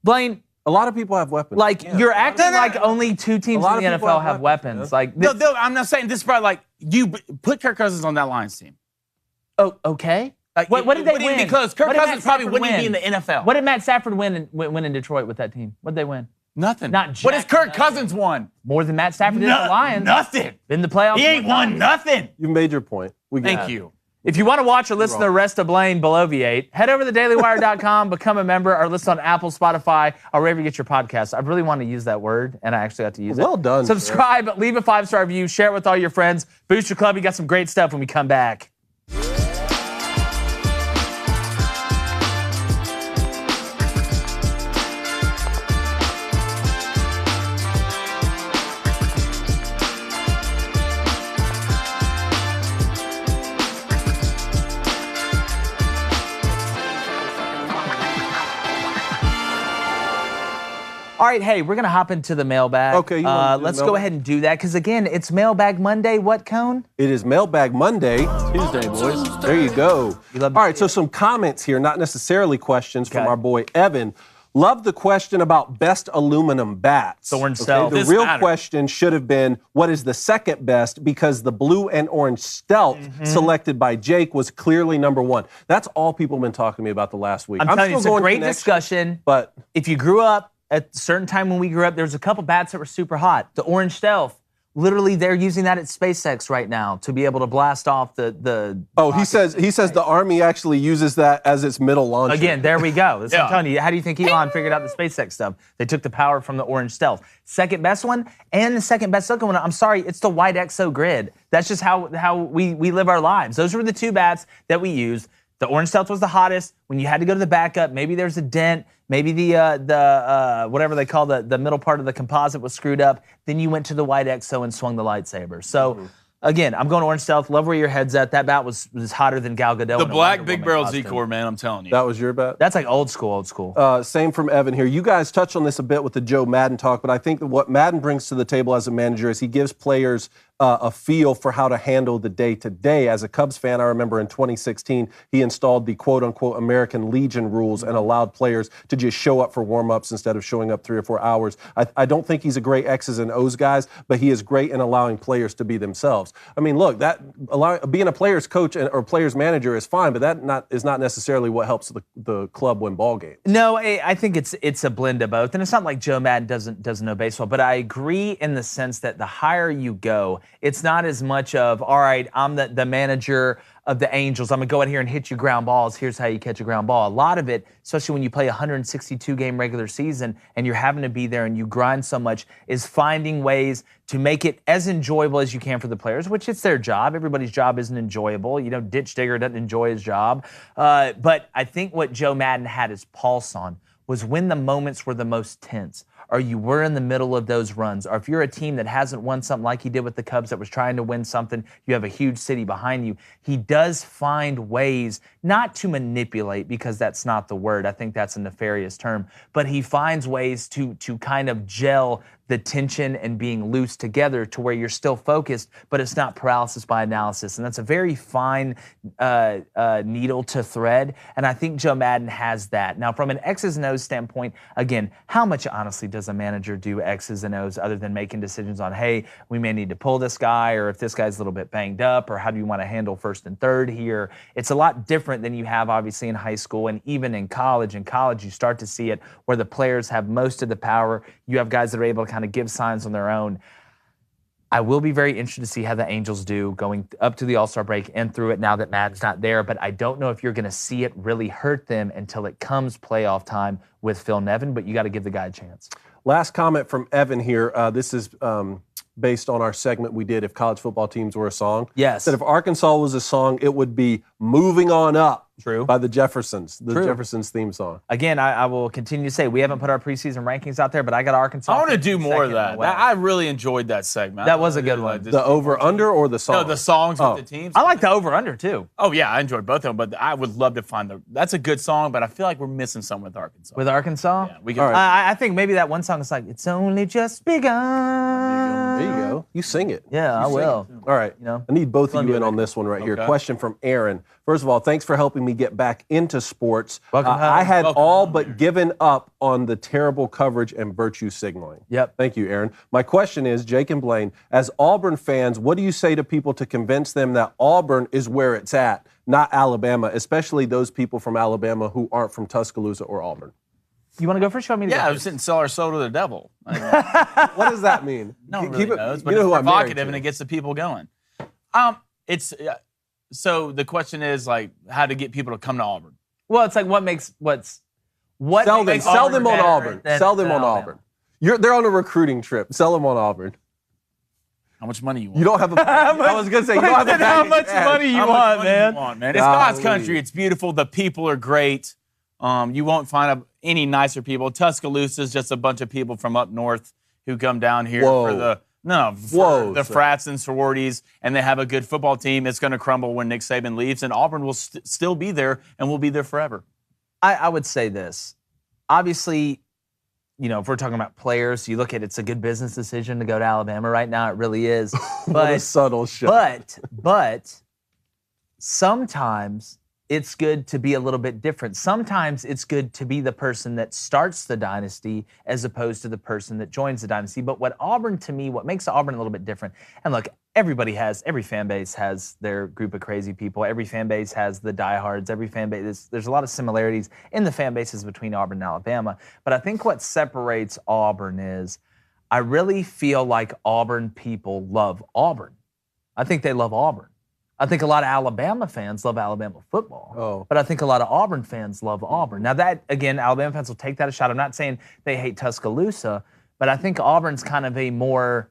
Blaine, A lot of people have weapons. like you're acting like only 2 teams in lot the of people NFL have have weapons, weapons. man. Like, No, this, I'm not saying this is probably like you put Kirk Cousins on that Lions team. oh, okay. Like, What did they wouldn't win? Because Kirk What did Cousins Matt probably Stafford wouldn't even be in win? the NFL. What did Matt Stafford win in Detroit with that team? What did they win? Nothing. Not what has jack Kirk nothing. Cousins won? More than Matt Stafford did at the Lions. Nothing. Been in the playoffs. He ain't won nothing. You made your point. Thank you. If you want to watch or listen to the rest of Blaine Beloviate, head over to dailywire.com, become a member, or listen on Apple, Spotify, or wherever you get your podcasts. I really want to use that word, and I actually got to use it. Well done. Subscribe, leave a 5-star review, share it with all your friends. Boost your club. You got some great stuff when we come back. All right, hey, we're going to hop into the mailbag. Okay, you wanna do let's the go mailbag? ahead and do that, because, again, it's Mailbag Monday. What, Cone? It is Mailbag Monday. Tuesday, boys. There you go. All right, so some comments here, not necessarily questions from our boy Evan. Love the question about best aluminum bats. The orange stealth. The This real matter. question should have been, what is the second best? Because the blue and orange stealth selected by Jake was clearly number one. That's all people have been talking to me about the last week. I'm telling you, it's a going great connection, discussion. But If you grew up at a certain time when we grew up, there was a couple bats that were super hot. The orange stealth, literally they're using that at SpaceX right now to be able to blast off the he says the Army actually uses that as its middle launcher. Again, there we go. That's what I'm Yeah. telling you. How do you think Elon figured out the SpaceX stuff? They took the power from the orange stealth. Second best one, and the second best looking one, I'm sorry, it's the white EXO grid. That's just how we live our lives. Those were the two bats that we used. The orange stealth was the hottest. When you had to go to the backup, maybe there's a dent, maybe the whatever they call the middle part of the composite was screwed up. Then you went to the white EXO and swung the lightsaber. So again, I'm going orange stealth. Love where your head's at. That bat was hotter than Gal Gadot. The in a black Wonder big Woman barrel costume. Z-Core, man, I'm telling you. That was your bet? That's like old school. Same from Evan here. You guys touched on this a bit with the Joe Madden talk, but I think that what Madden brings to the table as a manager is he gives players a feel for how to handle the day-to-day. As a Cubs fan, I remember in 2016, he installed the quote-unquote American Legion rules and allowed players to just show up for warm-ups instead of showing up 3 or 4 hours. I don't think he's a great X's and O's guys, but he is great in allowing players to be themselves. I mean, look, being a player's coach or player's manager is fine, but that is not necessarily what helps the club win ball games. No, I think it's a blend of both. And it's not like Joe Madden doesn't know baseball, but I agree in the sense that the higher you go, it's not as much of, all right, I'm the manager of the Angels. I'm going to go out here and hit you ground balls. Here's how you catch a ground ball. A lot of it, especially when you play a 162-game regular season and you're having to be there and you grind so much, is finding ways to make it as enjoyable as you can for the players, which it's their job. Everybody's job isn't enjoyable. You know, Ditch Digger doesn't enjoy his job. But I think what Joe Madden had his pulse on was when the moments were the most tense, or you were in the middle of those runs, or if you're a team that hasn't won something like he did with the Cubs that was trying to win something, you have a huge city behind you. He does find ways not to manipulate, because that's not the word. I think that's a nefarious term, but he finds ways to kind of gel the tension and being loose together to where you're still focused, but it's not paralysis by analysis. And that's a very fine needle to thread. And I think Joe Madden has that. Now, from an X's and O's standpoint, again, how much honestly does a manager do X's and O's other than making decisions on, hey, we may need to pull this guy, or if this guy's a little bit banged up, or how do you want to handle first and third here? It's a lot different than you have obviously in high school and even in college. In college, you start to see it where the players have most of the power. You have guys that are able to kind of give signs on their own. I will be very interested to see how the Angels do going up to the All-Star break and through it now that Madden's not there, but I don't know if you're going to see it really hurt them until it comes playoff time with Phil Nevin, but you got to give the guy a chance. Last comment from Evan here. This is based on our segment we did, If College Football Teams Were a Song. Yes. That if Arkansas was a song, it would be Moving On Up. True. By the Jeffersons, the True. Jeffersons theme song. Again, I will continue to say we haven't put our preseason rankings out there, but I got Arkansas. I want to do second more of in that. the West. I really enjoyed that segment. That was a good one. The over-under or the song? No, the songs Oh. with the teams. I like the over-under too. Oh, yeah, I enjoyed both of them, but I would love to find that's a good song, but I feel like we're missing some with Arkansas. With Arkansas? Yeah, we can. All right. I think maybe that one song is like, it's only just begun. There you go. You sing it. Yeah, I will. All right. You know? I need both of you Columbia in on record. this one right here. Okay. Question from Aaron. First of all, thanks for helping me get back into sports. Welcome home. I had Welcome all home, but Aaron. given up on the terrible coverage and virtue signaling. Yep. Thank you, Aaron. My question is, Jake and Blaine, as Auburn fans, what do you say to people to convince them that Auburn is where it's at, not Alabama, especially those people from Alabama who aren't from Tuscaloosa or Auburn? You want to go first? You want me to Yeah, go I first? was sitting sell our soul to the devil. What does that mean? No one Keep really it- knows, you but know it's who I'm married provocative to. and it gets the people going. So the question is like how to get people to come to Auburn. Well, it's like what makes Sell them on better Auburn. than Sell them on Alabama? Auburn. They're on a recruiting trip. Sell them on Auburn. How much money you want? You don't have a. I was gonna say you don't have a. How package much cash. money you How much want, money man? you want, man? It's God's Golly. country. It's beautiful. The people are great. You won't find any nicer people. Tuscaloosa is just a bunch of people from up north who come down here Whoa. for the frats and sororities, and they have a good football team. It's going to crumble when Nick Saban leaves, and Auburn will still be there and will be there forever. I would say this. Obviously, if we're talking about players, you look at it's a good business decision to go to Alabama right now. It really is. What a subtle shot. But sometimes it's good to be a little bit different. Sometimes it's good to be the person that starts the dynasty as opposed to the person that joins the dynasty. But what makes Auburn a little bit different, and look, every fan base has their group of crazy people. Every fan base has the diehards. Every fan base, there's a lot of similarities in the fan bases between Auburn and Alabama. But I think what separates Auburn is I really feel like Auburn people love Auburn. I think they love Auburn. I think a lot of Alabama fans love Alabama football, but I think a lot of Auburn fans love Auburn. Now that, again, Alabama fans will take that a shot. I'm not saying they hate Tuscaloosa, but I think Auburn's kind of a more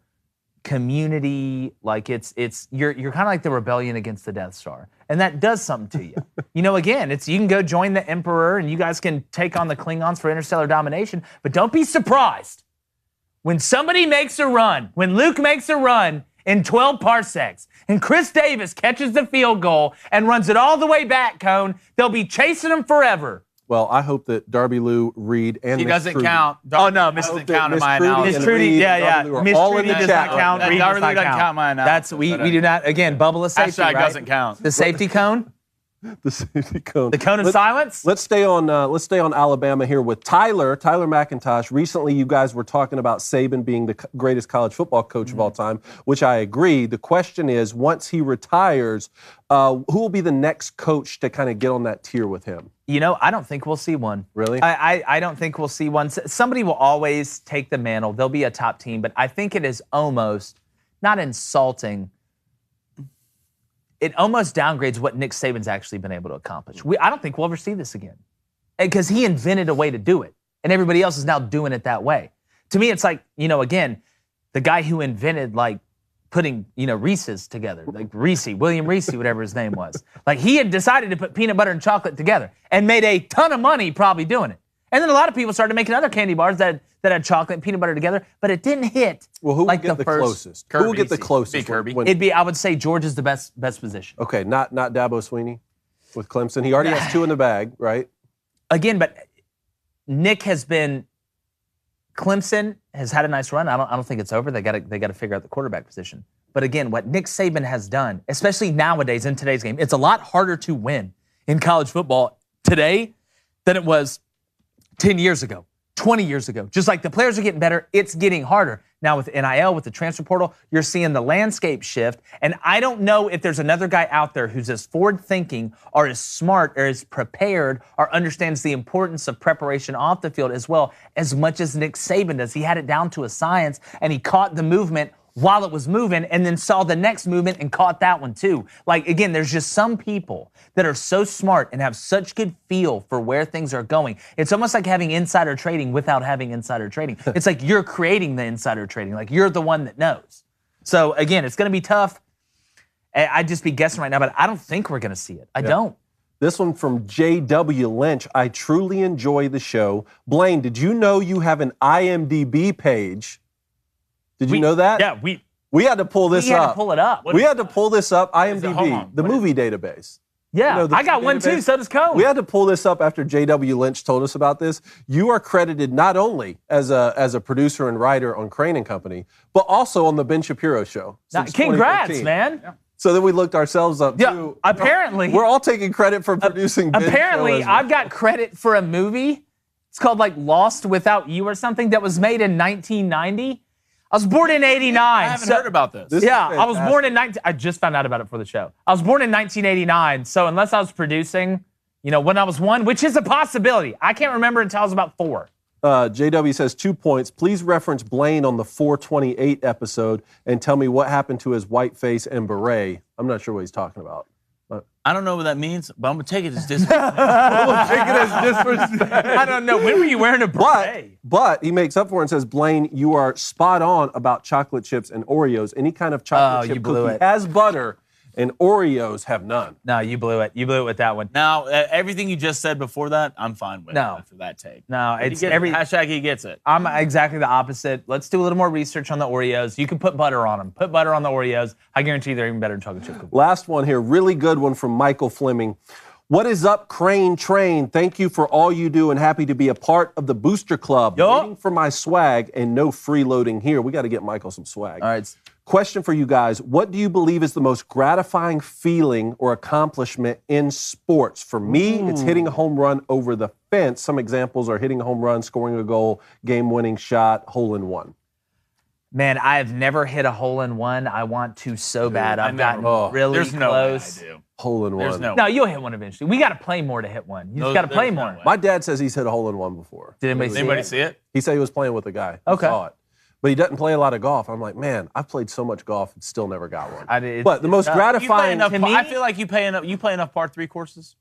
community, like you're kind of like the rebellion against the Death Star, and that does something to you. Again, you can go join the Emperor, and you guys can take on the Klingons for interstellar domination, but don't be surprised when somebody makes a run, when Luke makes a run in 12 parsecs, and Chris Davis catches the field goal and runs it all the way back, Cone, they'll be chasing him forever. Well, I hope that Darby Lou, Reed, and He Miss doesn't Trudy- count. Oh, no, Miss Miss doesn't count in my Trudy analysis. Miss and Trudy, Reed, yeah. Darby Lou are Miss all Trudy in the does chat not right count. now. Reed Darby does Lou not doesn't count my analysis, we but, do not, again, bubble of safety, Hashtag right? doesn't count. The safety cone? The safety cone. The cone of silence? Let's stay on Alabama here with Tyler McIntosh. Recently, you guys were talking about Saban being the greatest college football coach of all time, which I agree. The question is, once he retires, who will be the next coach to kind of get on that tier with him? I don't think we'll see one. Really? I don't think we'll see one. Somebody will always take the mantle. They'll be a top team, but I think it is almost not insulting. It almost downgrades what Nick Saban's actually been able to accomplish. I don't think we'll ever see this again because he invented a way to do it, and everybody else is now doing it that way. To me, it's like, again, the guy who invented, like, putting, Reese's together, like William Reese, whatever his name was. Like, he had decided to put peanut butter and chocolate together and made a ton of money probably doing it. And then a lot of people started making other candy bars that had chocolate and peanut butter together, but it didn't hit. Well, who like would get the first, closest? Kirby. Who would get the closest? Be Kirby. when- It'd be, I would say George is the best position. okay, not Dabo Sweeney with Clemson. He already has 2 in the bag, right? Again, but Nick has been. Clemson has had a nice run. I don't think it's over. They got to figure out the quarterback position. But again, what Nick Saban has done, especially nowadays in today's game, it's a lot harder to win in college football today than it was 10 years ago, 20 years ago. Just like the players are getting better, it's getting harder. Now with NIL, with the transfer portal, you're seeing the landscape shift. And I don't know if there's another guy out there who's as forward-thinking or as smart or as prepared or understands the importance of preparation off the field as well as much as Nick Saban does. He had it down to a science, and he caught the movement while it was moving and then saw the next movement and caught that one too. Like, again, there's just some people that are so smart and have such good feel for where things are going. It's almost like having insider trading without having insider trading. It's like you're creating the insider trading. Like, you're the one that knows. So, again, it's going to be tough. I'd just be guessing right now, but I don't think we're going to see it. I don't. This one from J.W. Lynch. I truly enjoy the show. Blaine, did you know you have an IMDb page? Did you know that? Yeah, we had to pull this we had up. to pull it up. We had to pull this up. Hold IMDb, on. the movie database. Yeah, the I got one too, database? so does Cone. We had to pull this up after J.W. Lynch told us about this. You are credited not only as a producer and writer on Crane and Company, but also on the Ben Shapiro Show. since Congrats, 2015. man. Yeah. So then we looked ourselves up Yeah, too. apparently. We're all taking credit for producing Ben's show Apparently, as well. I've got credit for a movie. It's called like Lost Without You or something that was made in 1990. I was born in 89. I haven't heard about this. This is Yeah, I was born fantastic. in I just found out about it for the show. I was born in 1989, so unless I was producing, when I was 1, which is a possibility. I can't remember until I was about 4. JW says 2 points. Please reference Blaine on the 428 episode and tell me what happened to his white face and beret. I'm not sure what he's talking about. I don't know what that means, but I'm going to take it as disrespect. I don't know. When were you wearing a beret? But he makes up for it and says, Blaine, you are spot on about chocolate chips and Oreos. Any kind of chocolate chip cookie has butter, and Oreos have none. No, you blew it. You blew it with that one. Now, everything you just said before that, I'm fine with after that take. No, it's hashtag he gets it. I'm exactly the opposite. Let's do a little more research on the Oreos. You can put butter on them. Put butter on the Oreos. I guarantee they're even better than chocolate chip cookies. Last one here, really good one from Michael Fleming. What is up, Crane Train? Thank you for all you do and happy to be a part of the Booster Club. Waiting for my swag and no freeloading here. We got to get Michael some swag. All right. Question for you guys. What do you believe is the most gratifying feeling or accomplishment in sports? For me, it's hitting a home run over the fence. Some examples are hitting a home run, scoring a goal, game-winning shot, hole-in-one. Man, I've never hit a hole-in-one. I want to so bad. I've gotten really There's close. No way I do. Hole-in-one. No, you'll hit one eventually. We got to play more to hit one. You just got to play more. My dad says he's hit a hole-in-one before. Did anybody see it? He said he was playing with a guy. Okay. Saw it. But he doesn't play a lot of golf. I'm like, man, I've played so much golf and still never got one. But the most gratifying to me, I feel like you play enough par 3 courses.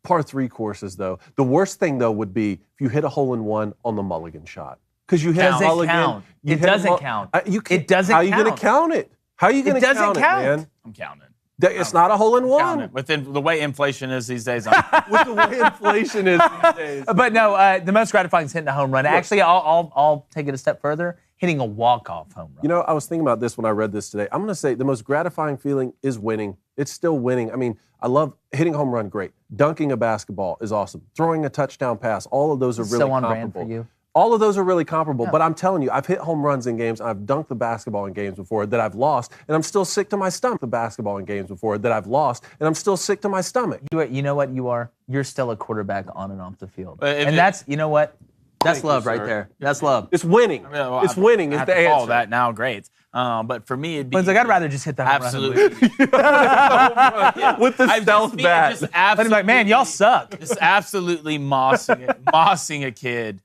Par 3 courses, though. The worst thing, though, would be if you hit a hole-in-one on the mulligan shot. Because you hit a mulligan. It doesn't count. It doesn't count. How are you going to count it? How are you going to count it, man? I'm counting. It's not a hole-in-one. With the way inflation is these days. With the way inflation is these days. But no, the most gratifying is hitting a home run. Actually, I'll take it a step further. Hitting a walk-off home run. You know, I was thinking about this when I read this today. I'm going to say the most gratifying feeling is winning. It's still winning. I mean, I love hitting a home run, great. Dunking a basketball is awesome. Throwing a touchdown pass, all of those are really comparable. So on brand for you. All of those are really comparable, but I'm telling you, I've hit home runs in games, and I've dunked the basketball in games before that I've lost, and I'm still sick to my stomach. The basketball in games before that I've lost, and I'm still sick to my stomach. You know what you are? You're still a quarterback on and off the field. And that's, you know what? That's love right there. That's love. It's winning. It's winning is the answer. All that now, great. But for me, it'd be. Like, I'd rather just hit the home absolutely. With the stealth bat. But he's like, man, y'all suck. Just absolutely mossing a kid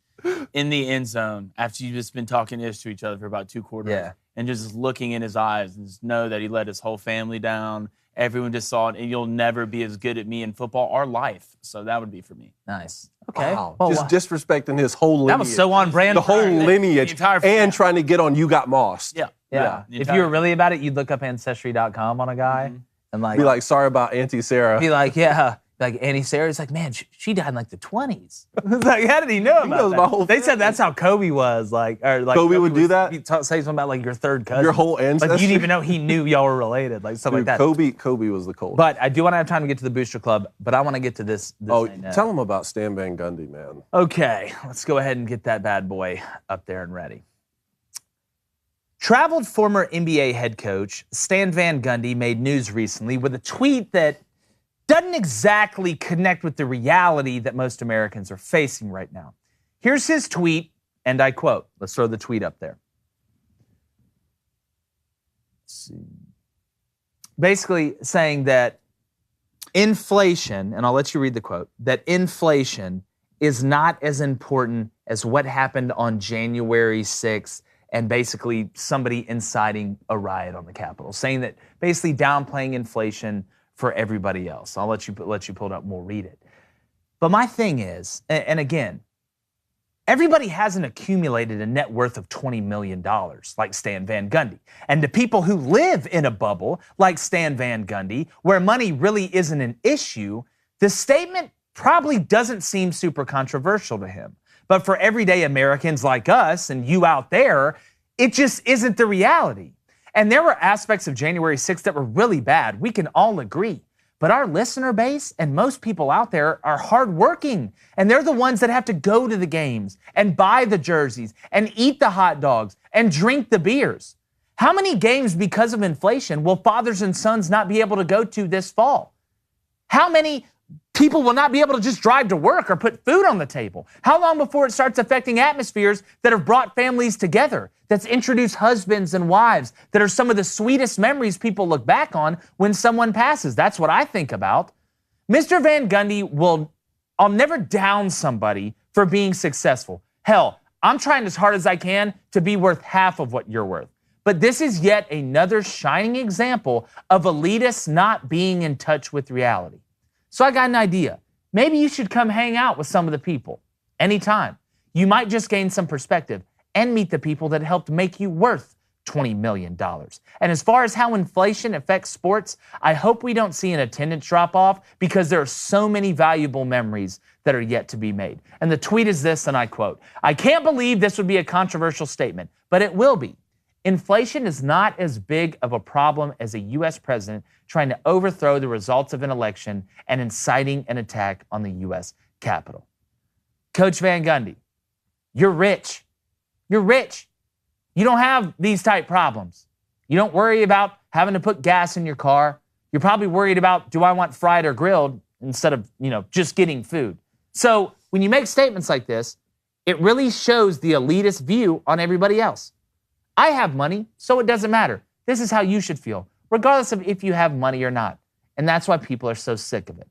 in the end zone after you've just been talking ish to each other for about 2 quarters. Yeah. And just looking in his eyes and just know that he let his whole family down. Everyone just saw it, and you'll never be as good at me in football or life. So that would be for me. Nice. Okay. Wow. Just disrespecting his whole lineage. That was so on brand. The whole lineage. And trying to get on You Got Mossed. Yeah. If you were really about it, you'd look up Ancestry.com on a guy and be like, sorry about Auntie Sarah. Be like, yeah. Like Auntie Sarah's like, man, she died in like the 20s. It's like, how did he know about that? They said that's how Kobe was. Like Kobe would do that? He'd say something about like your third cousin. Your whole ancestry? Like you didn't even know he knew y'all were related. Like stuff like that. Kobe was the coldest. But I do want to have time to get to the Booster Club, but I want to get to this tell him about Stan Van Gundy, man. Okay, let's go ahead and get that bad boy up there and ready. Traveled former NBA head coach Stan Van Gundy made news recently with a tweet that doesn't exactly connect with the reality that most Americans are facing right now. Here's his tweet, and I quote. Let's throw the tweet up there. Let's see. Basically saying that inflation, and I'll let you read the quote, that inflation is not as important as what happened on January 6th and basically somebody inciting a riot on the Capitol, saying that basically downplaying inflation for everybody else. I'll let you pull it up and we'll read it. But my thing is, and again, everybody hasn't accumulated a net worth of $20 million like Stan Van Gundy. And the people who live in a bubble like Stan Van Gundy, where money really isn't an issue, the statement probably doesn't seem super controversial to him. But for everyday Americans like us and you out there, it just isn't the reality. And there were aspects of January 6th that were really bad. We can all agree. But our listener base and most people out there are hardworking. And they're the ones that have to go to the games and buy the jerseys and eat the hot dogs and drink the beers. How many games because of inflation will fathers and sons not be able to go to this fall? How many people will not be able to just drive to work or put food on the table? How long before it starts affecting atmospheres that have brought families together, that's introduced husbands and wives, that are some of the sweetest memories people look back on when someone passes? That's what I think about. Mr. Van Gundy I'll never down somebody for being successful. Hell, I'm trying as hard as I can to be worth half of what you're worth. But this is yet another shining example of elitists not being in touch with reality. So I got an idea. Maybe you should come hang out with some of the people anytime. You might just gain some perspective and meet the people that helped make you worth $20 million. And as far as how inflation affects sports, I hope we don't see an attendance drop off because there are so many valuable memories that are yet to be made. And the tweet is this, and I quote, "I can't believe this would be a controversial statement, but it will be. Inflation is not as big of a problem as a U.S. president trying to overthrow the results of an election and inciting an attack on the U.S. Capitol." Coach Van Gundy, you're rich. You're rich. You don't have these type problems. You don't worry about having to put gas in your car. You're probably worried about, do I want fried or grilled instead of, just getting food. So when you make statements like this, it really shows the elitist view on everybody else. I have money, so it doesn't matter. This is how you should feel, regardless of if you have money or not. And that's why people are so sick of it.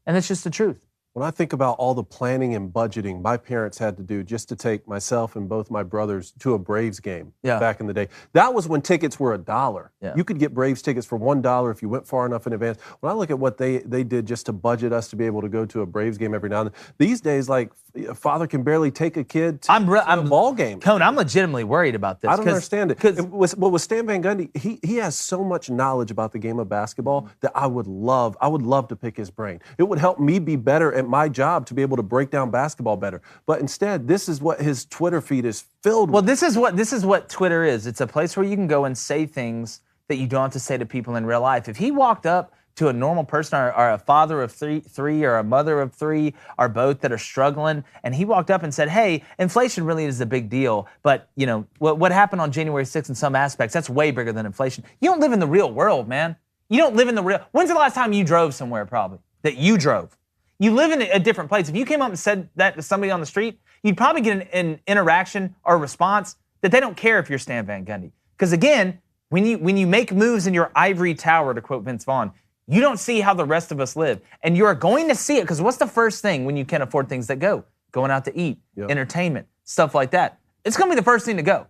And that's just the truth. When I think about all the planning and budgeting my parents had to do just to take myself and both my brothers to a Braves game back in the day, that was when tickets were $1. Yeah. You could get Braves tickets for $1 if you went far enough in advance. When I look at what they did just to budget us to be able to go to a Braves game every now and then, these days, like, a father can barely take a kid to a ball game. Cone, I'm legitimately worried about this. I don't understand it. With Stan Van Gundy, he has so much knowledge about the game of basketball that I would love to pick his brain. It would help me be better at my job to be able to break down basketball better. But instead, this is what his Twitter feed is filled with. Well, this is what Twitter is. It's a place where you can go and say things that you don't have to say to people in real life. If he walked up to a normal person or a father of three or a mother of three or both that are struggling, and he walked up and said, hey, inflation really is a big deal, but what happened on January 6th in some aspects, that's way bigger than inflation. You don't live in the real world, man. You don't live in the real. When's the last time you drove somewhere, probably, that you drove? You live in a different place. If you came up and said that to somebody on the street, you'd probably get an interaction or a response that they don't care if you're Stan Van Gundy. Because again, when you make moves in your ivory tower, to quote Vince Vaughn, you don't see how the rest of us live. And you're going to see it, because what's the first thing when you can't afford things that go? Going out to eat, entertainment, stuff like that. It's going to be the first thing to go.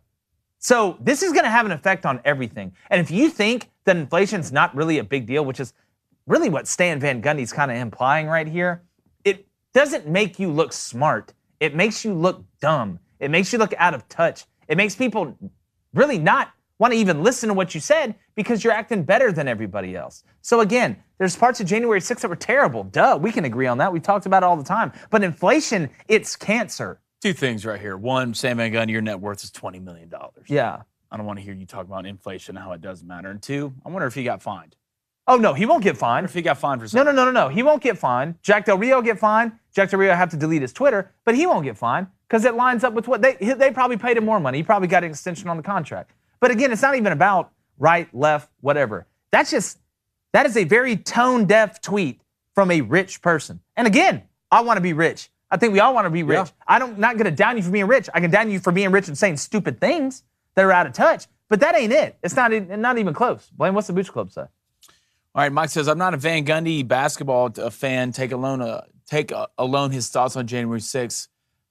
So this is going to have an effect on everything. And if you think that inflation's not really a big deal, which is really what Stan Van Gundy's kind of implying right here, it doesn't make you look smart. It makes you look dumb. It makes you look out of touch. It makes people really not want to even listen to what you said because you're acting better than everybody else. So again, there's parts of January 6th that were terrible. Duh, we can agree on that. We talked about it all the time. But inflation, it's cancer. Two things right here. One, Sam Van Gundy, your net worth is $20 million. Yeah. I don't want to hear you talk about inflation and how it doesn't matter. And two, I wonder if he got fined. Oh, no, he won't get fined. If he got fined for something. No. He won't get fined. Jack Del Rio get fined. Jack Del Rio have to delete his Twitter, but he won't get fined because it lines up with what they probably paid him more money. He probably got an extension on the contract. But again, it's not even about right, left, whatever. That is a very tone-deaf tweet from a rich person. And again, I want to be rich. I think we all want to be rich. Yeah. I'm not going to down you for being rich. I can down you for being rich and saying stupid things that are out of touch. But that ain't it. It's not even close. Blaine, what's the Booch Club say? All right, Mike says, I'm not a Van Gundy basketball fan. Take alone his thoughts on January 6th.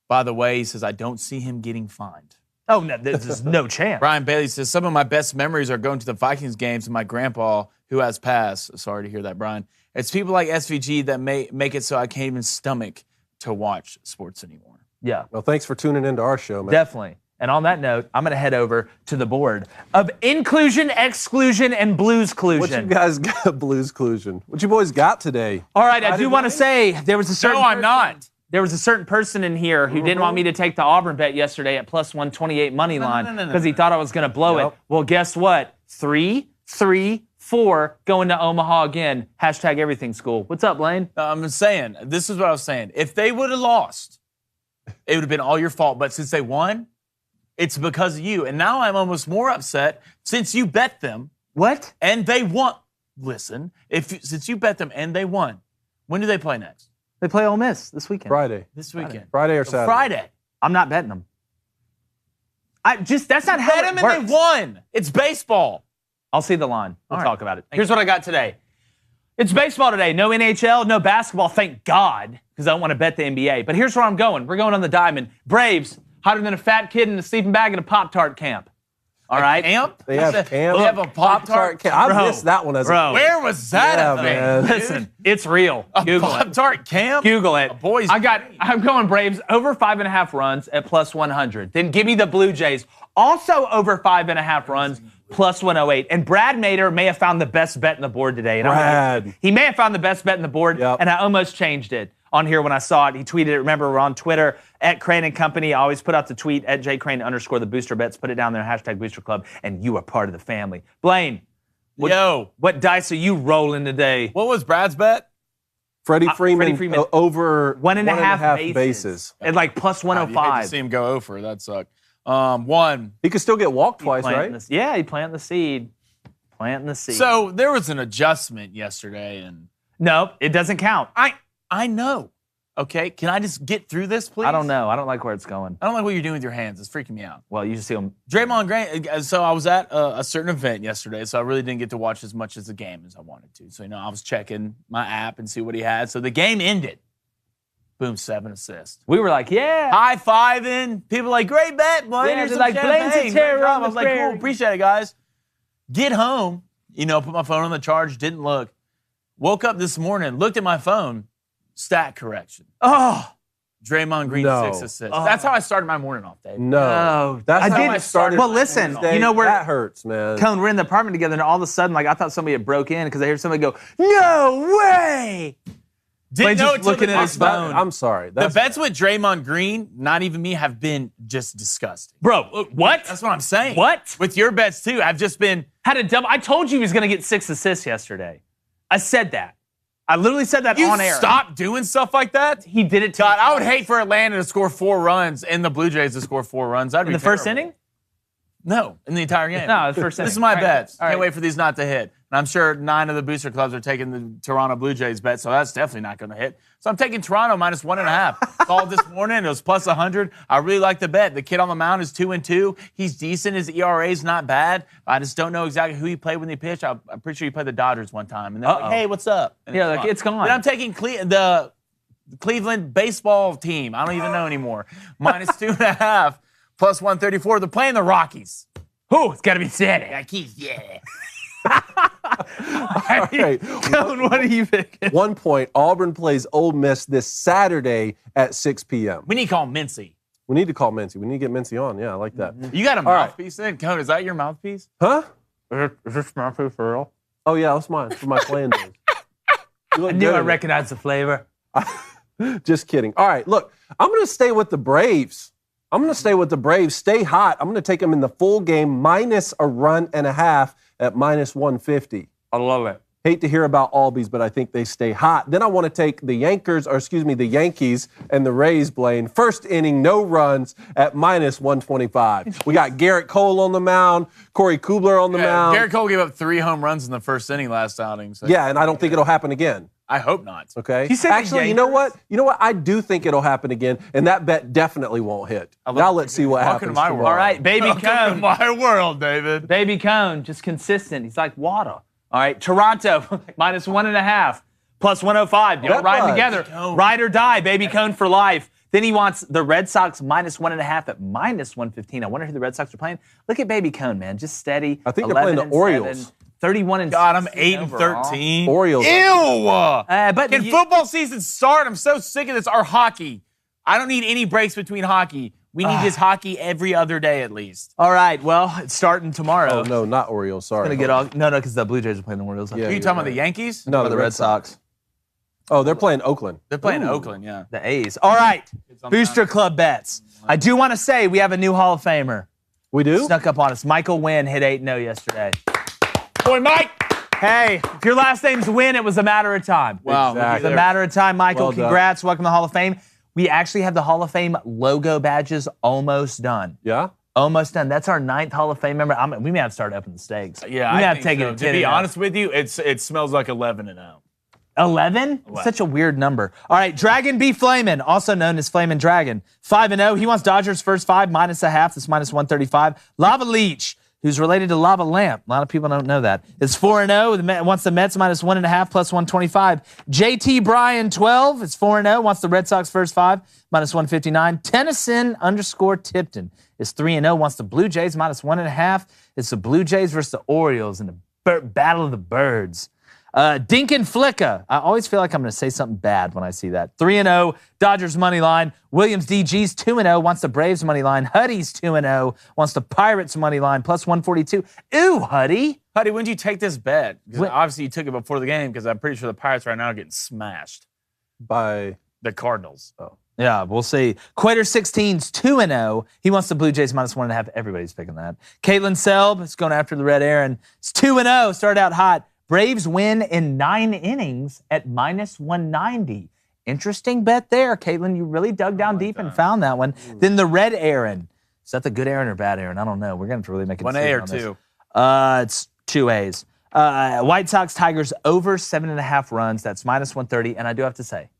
By the way, he says, I don't see him getting fined. Oh, no, there's no chance. Brian Bailey says, some of my best memories are going to the Vikings games and my grandpa, who has passed. Sorry to hear that, Brian. It's people like SVG that make it so I can't even stomach to watch sports anymore. Yeah. Well, thanks for tuning into our show, man. Definitely. And on that note, I'm going to head over to the board of inclusion, exclusion, and blues-clusion. What you guys got, blues-clusion? What you boys got today? All right, I do want to say there was a certain No, I'm not. There was a certain person in here who didn't want me to take the Auburn bet yesterday at plus 128 money line because he thought I was going to blow it. Well, guess what? 3-3-4 going to Omaha again. Hashtag everything school. What's up, Blaine? I'm saying, this is what I was saying. If they would have lost, it would have been all your fault. But since they won, it's because of you. And now I'm almost more upset since you bet them. What? And they won. Listen, since you bet them and they won, when do they play next? They play Ole Miss this weekend. Friday. This weekend. Friday or Saturday? Friday. I'm not betting them. That's not how it works. And they won. It's baseball. I'll see the line. We'll All talk right. about it. Here's what I got today. It's baseball today. No NHL, no basketball, thank God, because I don't want to bet the NBA. But here's where I'm going. We're going on the diamond. Braves Hotter than a fat kid in a sleeping bag in a Pop-Tart camp. All right? Camp? They have camp. They have a Pop-Tart camp. I missed that one as a kid. Where was that Yeah, a thing? man. Listen, it's real. Google it. Pop-Tart camp? Google it. Boys. I'm going Braves over 5.5 runs at plus 100. Then give me the Blue Jays. Also over 5.5 runs, plus 108. And Brad Mader may have found the best bet in the board today. And he may have found the best bet in the board, and I almost changed it on here when I saw it. He tweeted it. Remember, we're on Twitter at Crane & Company. I always put out the tweet at @jcrane_ the booster bets. Put it down there, hashtag Booster Club, and you are part of the family. Blaine, what dice are you rolling today? What was Brad's bet? Freddie Freeman over 1.5 bases. At like plus You hate 105. to see him go over. That sucked. One. He could still get walked twice, right? He planted the seed. Planting the seed. So there was an adjustment yesterday, and no, it doesn't count. I know. Okay, can I just get through this, please? I don't know. I don't like where it's going. I don't like what you're doing with your hands. It's freaking me out. Well, you just see them. Draymond Green. So I was at a certain event yesterday, so I really didn't get to watch as much as the game as I wanted to. So I was checking my app and see what he had. So the game ended. Boom, 7 assists. We were like, yeah. High-fiving. People like, great bet, Blaine. Yeah, Here's they're some like, Blaine's a champagne. terror Great job. on I was the like, cool, prairie. appreciate it, guys. Get home, put my phone on the charge, didn't look. Woke up this morning, looked at my phone, stat correction. Oh. Draymond Green, 6 assists. Oh. That's how I started my morning off, Dave. No. That's how I started. Well, listen, that hurts, man. Cone, we're in the apartment together, and all of a sudden, I thought somebody had broke in because I hear somebody go, no way! Didn't know just looking at his phone. I'm sorry. The bets with Draymond Green, not even me, have been just disgusting. Bro, what? That's what I'm saying. What? With your bets, too, I've just been... Had a double. I told you he was going to get 6 assists yesterday. I said that. I literally said that on air. You stop doing stuff like that? He did it to God, I would hate for Atlanta to score 4 runs and the Blue Jays to score 4 runs. That'd be in the first inning? No, in the entire game. No, the first inning. This is my bets. All right. Can't wait for these not to hit. And I'm sure 9 of the booster clubs are taking the Toronto Blue Jays bet, so that's definitely not going to hit. So I'm taking Toronto minus 1.5. Called this morning. It was plus 100. I really like the bet. The kid on the mound is 2-2. He's decent. His ERA is not bad. I just don't know exactly who he played when he pitched. I'm pretty sure he played the Dodgers one time. And they're like, hey, what's up? And it's gone. Then I'm taking the Cleveland baseball team. I don't even know anymore. Minus 2.5, plus 134. They're playing the Rockies. Who? It's got to be Saturday. Rockies, yeah. All right. Cone, what are you picking? 1 point. Auburn plays Ole Miss this Saturday at 6 p.m. We need to call Mincy. We need to call Mincy. We need to get Mincy on. Yeah, I like that. You got a mouthpiece then? Cone, is that your mouthpiece? Huh? Is this mouthpiece for real? Oh, yeah, that's mine. For my playing days. I knew I recognized the flavor. Just kidding. All right, look, I'm going to stay with the Braves. Stay hot. I'm going to take them in the full game minus a run and a half at minus 150. I love it. Hate to hear about Albies, but I think they stay hot. Then I want to take the Yankees and the Rays, Blaine. First inning, no runs at minus 125. We got Garrett Cole on the mound, Corey Kubler on the mound. Garrett Cole gave up 3 home runs in the first inning last outing. So. Yeah, and I don't think it'll happen again. I hope not. Okay. He said actually, you know what? I do think it'll happen again, and that bet definitely won't hit. Now let's see what happens to my tomorrow. world. All right, Baby Welcome to Cone. my world, David. Baby Cone, just consistent. He's like water. All right, Toronto, minus 1.5, plus 105. Y'all riding together. Ride or die, Baby Cone for life. Then he wants the Red Sox minus 1.5 at minus 115. I wonder who the Red Sox are playing. Look at Baby Cone, man. Just steady. I think they're playing the Orioles. 31 God, I'm 8-13. Orioles. Ew! But Can football season start? I'm so sick of this. Or hockey. I don't need any breaks between hockey. We need this hockey every other day at least. All right, well, it's starting tomorrow. Oh, no, not Orioles. Sorry. Gonna get all no, because the Blue Jays are playing the Orioles. Yeah, Are you talking about the Yankees? No, the Red Sox. Oh, they're playing Oakland. They're playing Oakland, yeah. The A's. All right, Booster Club bets. I do want to say we have a new Hall of Famer. We do? Snuck up on us. Michael Wynn hit 8-0 yesterday. Boy, Mike! Hey, if your last name's Wynn, it was a matter of time. Wow. Exactly. It's a matter of time, Michael. Well done. Congrats. Welcome to the Hall of Fame. We actually have the Hall of Fame logo badges almost done. Yeah? Almost done. That's our 9th Hall of Fame member. We may have to start opening the stakes. Yeah, we may I have think to take so. it To be honest with you, it smells like 11-0. 11? Such a weird number. All right, Dragon B. Flamin, also known as Flamin' Dragon, 5-0. He wants Dodgers first 5 minus a half. That's minus 135. Lava Leech, who's related to Lava Lamp. A lot of people don't know that. It's 4-0. Wants the Mets minus 1.5 plus 125. JT Bryan 12. It's 4-0. Wants the Red Sox first 5 minus 159. Tennyson_Tipton is 3-0. Wants the Blue Jays minus 1.5. It's the Blue Jays versus the Orioles in the Battle of the Birds. Dinkin Flicka. I always feel like I'm going to say something bad when I see that. 3-0. Dodgers money line. Williams DG's 2-0. Wants the Braves money line. Huddy's 2-0. Wants the Pirates money line plus 142. Ooh, Huddy. Huddy, when did you take this bet? Because obviously you took it before the game because I'm pretty sure the Pirates right now are getting smashed by the Cardinals. Oh. Yeah, we'll see. Quater16's 2-0. He wants the Blue Jays minus 1.5. Everybody's picking that. Caitlin Selb is going after the Red Aaron. It's 2-0. Started out hot. Braves win in 9 innings at minus 190. Interesting bet there, Caitlin. You really dug down deep and found that one. Then the Red Aaron. Is that the good Aaron or bad Aaron? I don't know. We're going to really make a decision on this. 1A or 2? It's 2 A's. White Sox Tigers over 7.5 runs. That's minus 130. And I do have to say,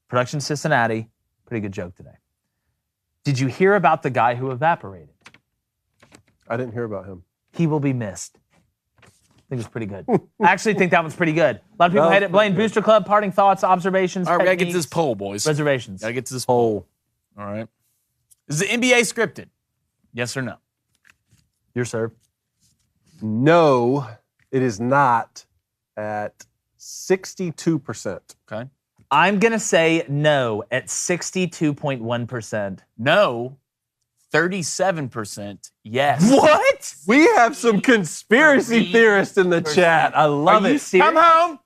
Production Cincinnati, pretty good joke today. Did you hear about the guy who evaporated? I didn't hear about him. He will be missed. I think it's pretty good. I actually think that one's pretty good. A lot of people hate it. Blaine, Booster Club, parting thoughts, observations, All right, we got to get to techniques, this poll, boys. reservations. Got to get to this poll. All right. Is the NBA scripted? Yes or no? Your serve. No, it is not at 62%. Okay. I'm going to say no at 62.1%. No. 37% yes. What? We have some conspiracy theorists in the chat. I love Are you it. serious? Come home.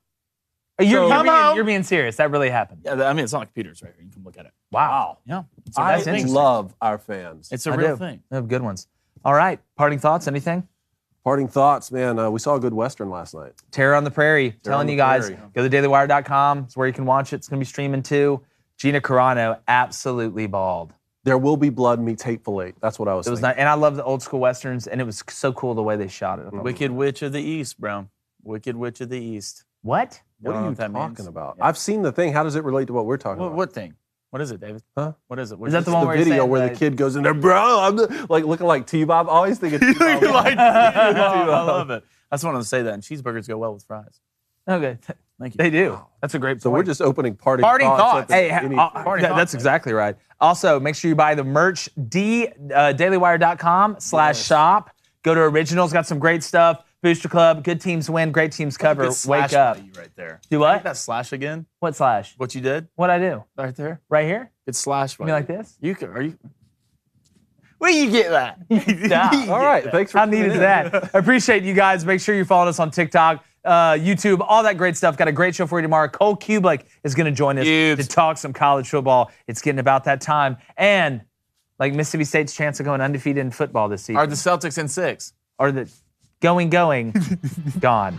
You're being serious. That really happened. Yeah, I mean, it's on the computers right here. You can look at it. Wow. Yeah. It's I real thing. love our fans. It's a I real do. thing. They have good ones. All right. Parting thoughts, anything? Parting thoughts, man. We saw a good Western last night. Terror on the Prairie. Telling on the you guys, Prairie. go to thedailywire.com. It's where you can watch it. It's going to be streaming too. Gina Carano absolutely balled. There will be blood meets Hateful Eight. That's what I was It was thinking. not, and I love the old school westerns, and it was so cool the way they shot it. Wicked Witch of the East, Brown. Wicked Witch of the East. What? What I don't are know you what that talking means. about? Yeah. I've seen the thing. How does it relate to what we're talking about? What thing? What is it, David? Huh? What is it? Is that It's the one the where you're video saying where that- the kid goes in there, bro, I'm like looking like T-Bob. I always think of T-Bob. You like I love it. I just wanted to say that. And cheeseburgers go well with fries. Okay. Thank you. They do. That's a great point. So we're just opening parting Parting thoughts. at Hey, any- that's exactly right. Also, make sure you buy the merch, dailywire.com/shop. Go to Originals, got some great stuff. Booster Club, good teams win, great teams cover. Good slash Wake up. by you right there. Do what? Get that slash again. What slash? What you did What'd I do? right there. Right here? It's slash. You mean like this? You can. Are you? Where you get that? Stop. All right, thanks for How neat is that? I appreciate you guys. Make sure you follow us on TikTok, YouTube, all that great stuff. Got a great show for you tomorrow. Cole Kubelik is going to join us Cubes. to talk some college football. It's getting about that time. And like Mississippi State's chance of going undefeated in football this season. Are the Celtics in 6? Or the going, gone.